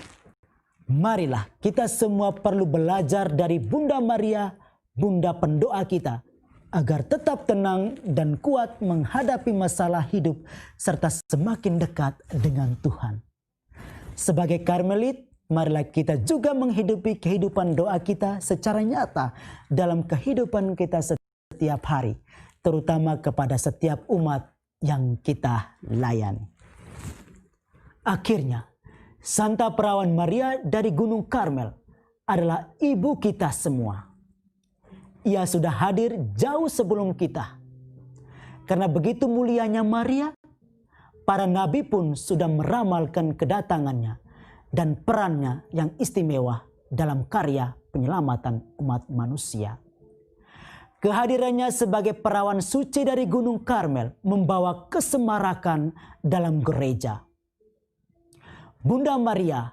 S5: marilah kita semua perlu belajar dari Bunda Maria, Bunda pendoa kita, agar tetap tenang dan kuat menghadapi masalah hidup serta semakin dekat dengan Tuhan. Sebagai Karmelit, marilah kita juga menghidupi kehidupan doa kita secara nyata dalam kehidupan kita setiap hari, terutama kepada setiap umat yang kita layani. Akhirnya, Santa Perawan Maria dari Gunung Karmel adalah ibu kita semua. Ia sudah hadir jauh sebelum kita. Karena begitu mulianya Maria, para nabi pun sudah meramalkan kedatangannya dan perannya yang istimewa dalam karya penyelamatan umat manusia. Kehadirannya sebagai perawan suci dari Gunung Karmel membawa kesemarakan dalam gereja. Bunda Maria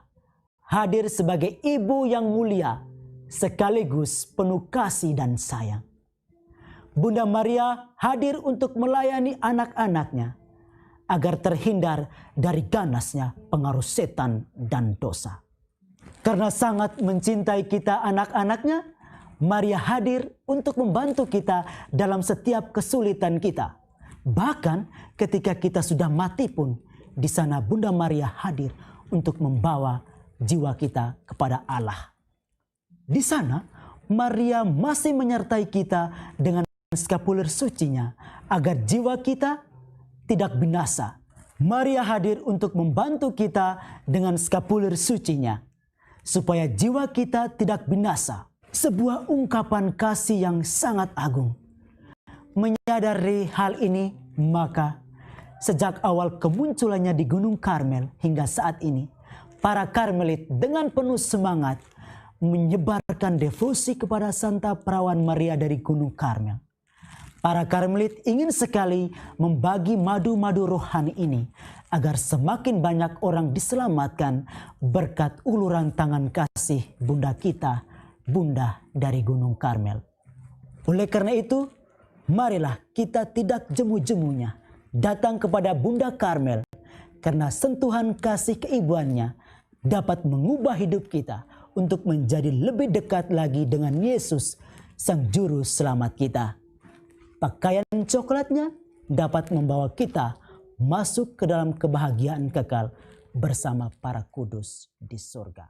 S5: hadir sebagai ibu yang mulia sekaligus penuh kasih dan sayang. Bunda Maria hadir untuk melayani anak-anaknya agar terhindar dari ganasnya pengaruh setan dan dosa. Karena sangat mencintai kita anak-anaknya, Maria hadir untuk membantu kita dalam setiap kesulitan kita. Bahkan ketika kita sudah mati pun, di sana Bunda Maria hadir untuk membawa jiwa kita kepada Allah. Di sana, Maria masih menyertai kita dengan skapuler sucinya agar jiwa kita tidak binasa. Maria hadir untuk membantu kita dengan skapuler sucinya, supaya jiwa kita tidak binasa. Sebuah ungkapan kasih yang sangat agung. Menyadari hal ini, maka sejak awal kemunculannya di Gunung Karmel hingga saat ini, para Karmelit dengan penuh semangat menyebarkan devosi kepada Santa Perawan Maria dari Gunung Karmel. Para Karmelit ingin sekali membagi madu-madu rohani ini agar semakin banyak orang diselamatkan berkat uluran tangan kasih Bunda kita, Bunda dari Gunung Karmel. Oleh karena itu, marilah kita tidak jemu-jemunya datang kepada Bunda Karmel, karena sentuhan kasih keibuannya dapat mengubah hidup kita untuk menjadi lebih dekat lagi dengan Yesus, Sang Juru Selamat kita. Pakaian coklatnya dapat membawa kita masuk ke dalam kebahagiaan kekal bersama para kudus di surga.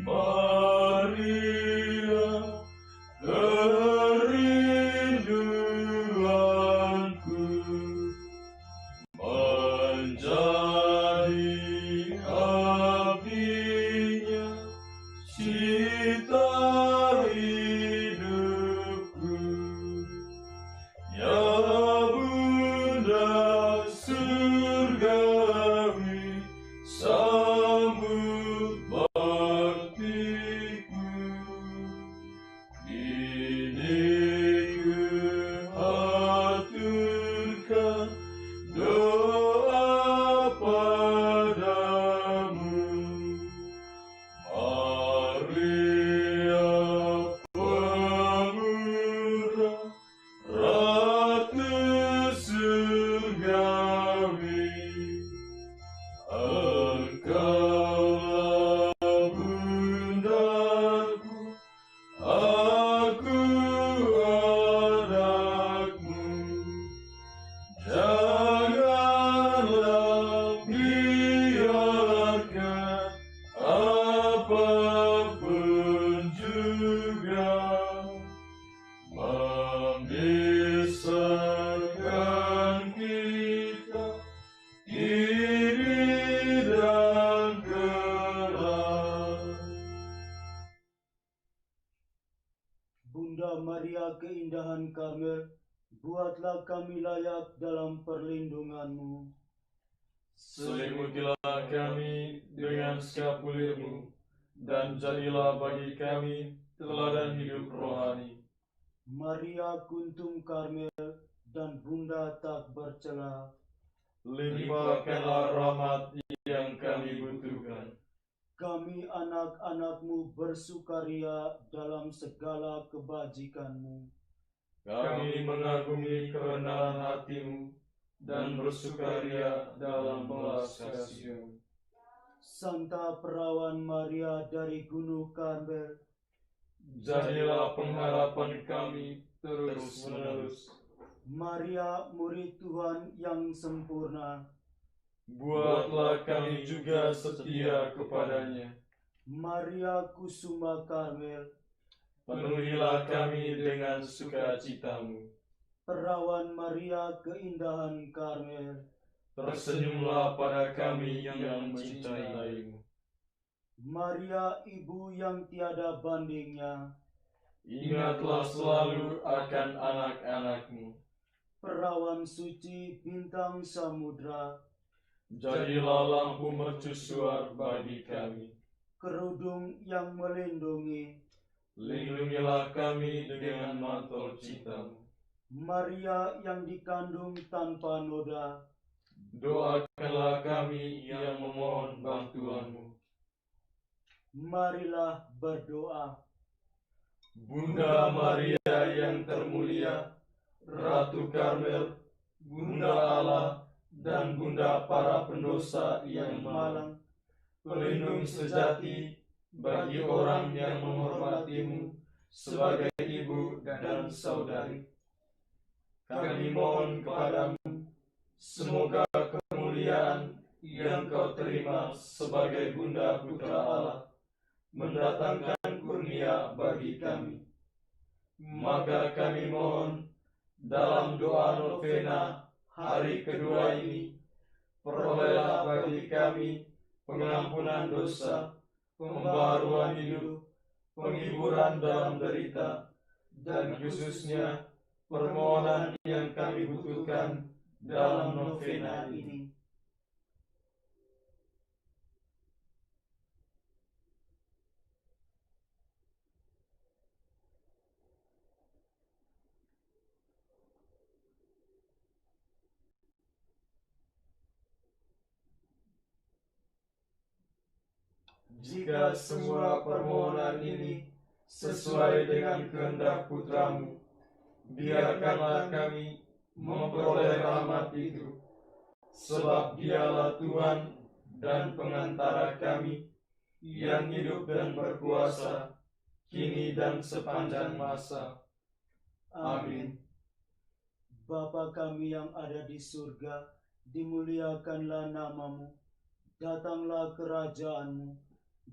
S6: Maria Bunda Maria keindahan Karmel, buatlah kami layak dalam perlindunganmu.
S7: Selimutilah kami dengan skapulirmu, dan jadilah bagi kami teladan hidup rohani.
S6: Maria kuntum Karmel dan Bunda tak bercela,
S7: Limpahkanlah rahmat yang kami butuhkan.
S6: kami anak-anakmu bersukaria dalam segala kebajikanmu.
S7: Kami mengagumi kerendahan hatimu dan bersukaria dalam belas kasihan.
S6: Santa Perawan Maria dari Gunung Karmel,
S7: Jadilah pengharapan kami terus-menerus.
S6: Maria murid Tuhan yang sempurna,
S7: Buatlah kami juga setia kepadanya.
S6: Maria Kusuma Karmel,
S7: Penuhilah kami dengan sukacitamu.
S6: Perawan Maria keindahan Karmel,
S7: Tersenyumlah pada kami yang mencintaimu.
S6: Maria ibu yang tiada bandingnya,
S7: Ingatlah selalu akan anak-anakmu.
S6: Perawan suci bintang samudra,
S7: Jadilah lampu mercusuar bagi kami.
S6: kerudung yang melindungi,
S7: Lindungilah kami dengan mantel cintamu.
S6: Maria yang dikandung tanpa noda,
S7: Doakanlah kami yang memohon bantuanmu.
S6: marilah berdoa.
S7: Bunda Maria yang termulia, Ratu Karmel, Bunda Allah, dan Bunda para pendosa yang malang, pelindung sejati bagi orang yang menghormatimu sebagai ibu dan saudari. Kami mohon kepadamu, semoga kemuliaan yang kau terima sebagai Bunda Putra Allah mendatangkan kurnia bagi kami. Maka kami mohon dalam doa novena hari kedua ini, perolehlah bagi kami pengampunan dosa, pembaharuan hidup, penghiburan dalam derita, dan khususnya permohonan yang kami butuhkan dalam novena ini. Jika semua permohonan ini sesuai dengan kehendak Putramu, biarkanlah kami memperoleh rahmat itu, sebab Dialah Tuhan dan pengantara kami, yang hidup dan berkuasa, kini dan sepanjang masa. Amin.
S6: Bapa kami yang ada di surga, dimuliakanlah namamu, datanglah kerajaanmu,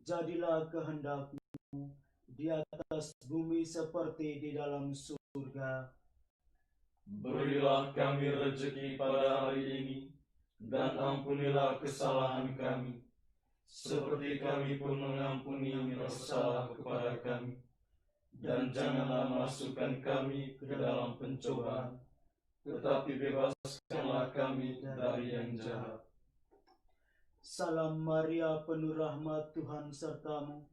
S6: jadilah kehendakmu di atas bumi seperti di dalam surga.
S7: Berilah kami rezeki pada hari ini, dan ampunilah kesalahan kami, seperti kami pun mengampuni yang bersalah kepada kami. Dan janganlah masukkan kami ke dalam pencobaan, tetapi bebaskanlah kami dari yang jahat.
S6: Salam Maria, penuh rahmat, Tuhan sertamu.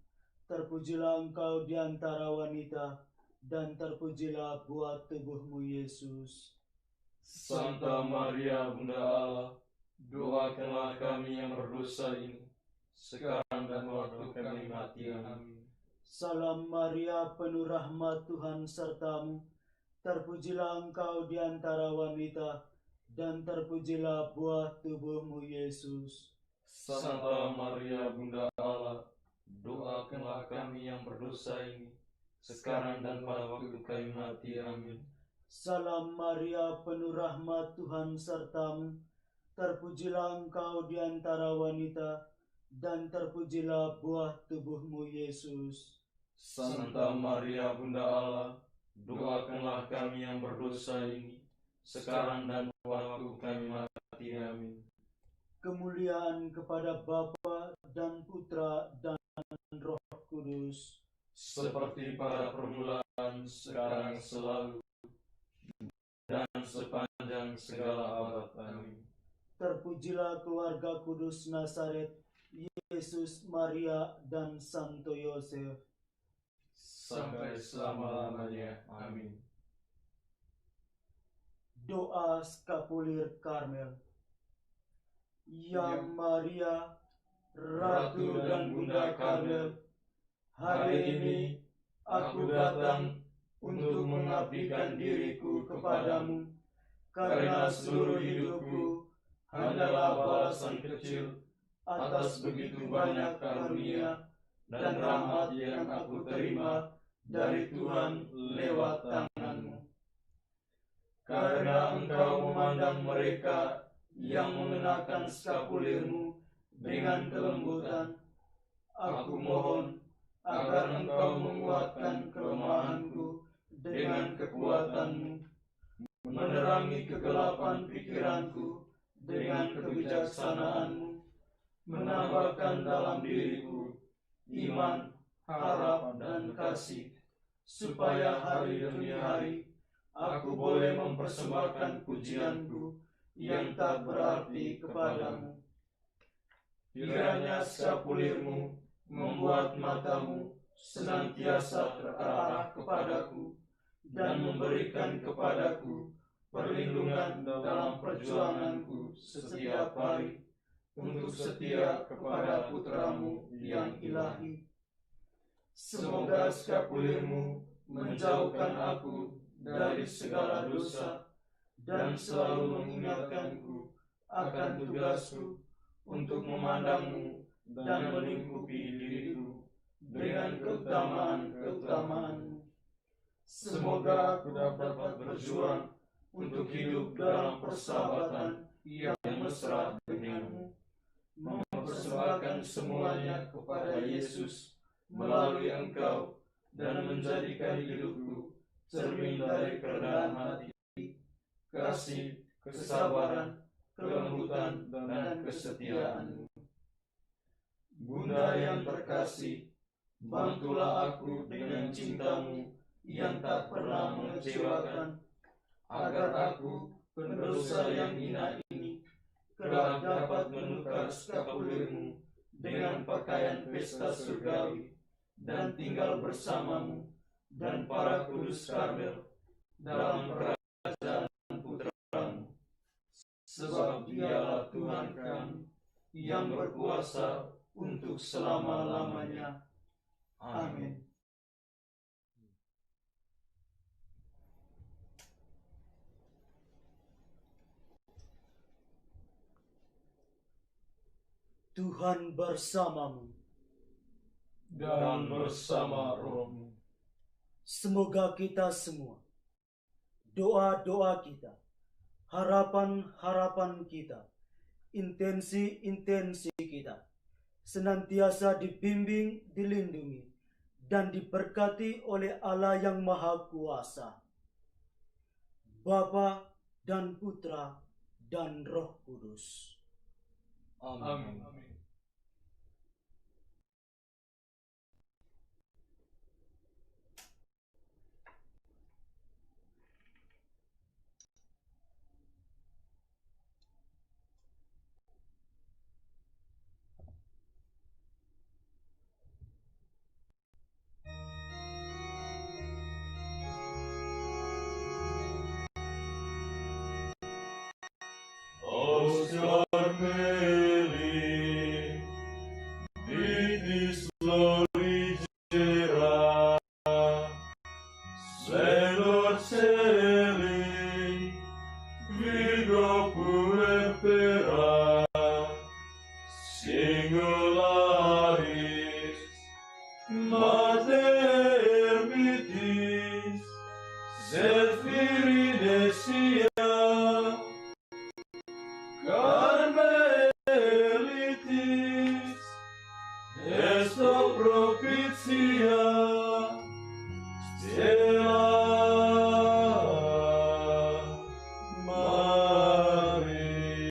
S6: Terpujilah engkau di antara wanita, dan terpujilah buah tubuhmu, Yesus.
S7: Santa Maria, Bunda Allah, doakanlah kami yang berdosa ini, sekarang dan waktu kami mati. Amin.
S6: Salam Maria, penuh rahmat, Tuhan sertamu. Terpujilah engkau di antara wanita, dan terpujilah buah tubuhmu, Yesus.
S7: Santa Maria, Bunda Allah, doakanlah kami yang berdosa ini, sekarang dan pada waktu kami mati. Amin.
S6: Salam Maria, penuh rahmat, Tuhan sertamu. Terpujilah engkau di antara wanita, dan terpujilah buah tubuhmu, Yesus.
S7: Santa Maria, Bunda Allah, doakanlah kami yang berdosa ini, sekarang dan waktu kami mati. Amin.
S6: Kemuliaan kepada Bapa dan Putra dan Roh Kudus,
S7: seperti pada permulaan, sekarang, selalu, dan sepanjang segala abad. Amin.
S6: Terpujilah keluarga kudus Nazaret, Yesus, Maria, dan Santo Yosef,
S7: Sampai selama-lamanya. Amin.
S6: Doa Skapulir Karmel. Yang Maria, Ratu dan Bunda Karmel, hari ini aku datang untuk mengabdikan diriku kepadamu, karena seluruh hidupku hanyalah balasan kecil atas begitu banyak karunia dan rahmat yang aku terima dari Tuhan lewat tanganmu. Karena engkau memandang mereka yang mengenakan skapulirmu dengan kelembutan, aku mohon agar engkau menguatkan kelemahanku dengan kekuatanmu, menerangi kegelapan pikiranku dengan kebijaksanaanmu, menambahkan dalam diriku iman, harap, dan kasih, supaya hari demi hari aku boleh mempersembahkan pujianku yang tak berarti kepadamu. Kiranya skapulirmu membuat matamu senantiasa terarah kepadaku dan memberikan kepadaku perlindungan dalam perjuanganku setiap hari untuk setia kepada putramu yang ilahi. Semoga skapulirmu menjauhkan aku dari segala dosa dan selalu mengingatkanku akan tugasku untuk memandangmu dan melingkupi diriku dengan keutamaan-keutamaanmu. Semoga aku dapat berjuang untuk hidup dalam persahabatan yang mesra denganmu, mempersembahkan semuanya kepada Yesus melalui Engkau, dan menjadikan hidupku cermin dari kerendahan hati, kasih, kesabaran, kelembutan, dan kesetiaan-Mu. Bunda yang terkasih, bantulah aku dengan cinta-Mu yang tak pernah mengecewakan, agar aku, pendosa yang hina ini, kelak dapat menukar skapulirmu dengan pakaian pesta surgawi, dan tinggal bersama-Mu dan para kudus Karmel dalam kerajaan putra-Mu. Sebab Dialah Tuhan kami yang berkuasa untuk selama-lamanya. Amin. Tuhan bersamamu
S7: Dan bersama rohmu.
S6: Semoga kita semua, doa-doa kita, harapan-harapan kita, intensi-intensi kita, senantiasa dibimbing, dilindungi, dan diberkati oleh Allah yang Maha Kuasa, Bapa dan Putra dan Roh Kudus.
S7: Amin. Oscar Meli, Vitis Florigera, Splendor Celi, Virgo Puerpera, Singularis, Mater Ermitis, Zephyrinesia, Carmelitis, esto propitia, Stella Maris,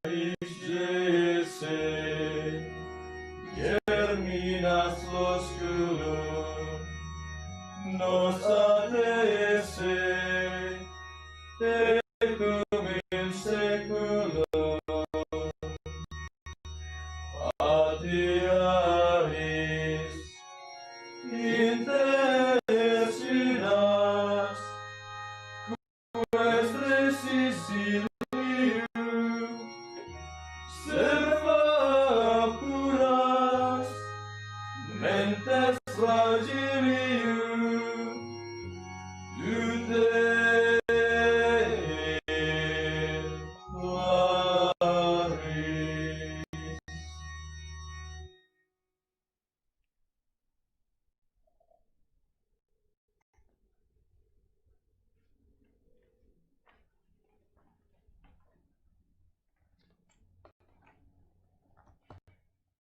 S7: Aris Jese, oscuro nos adese tecum in seculo patiaris intercedidas quaestris illiu serva puras mentes fragili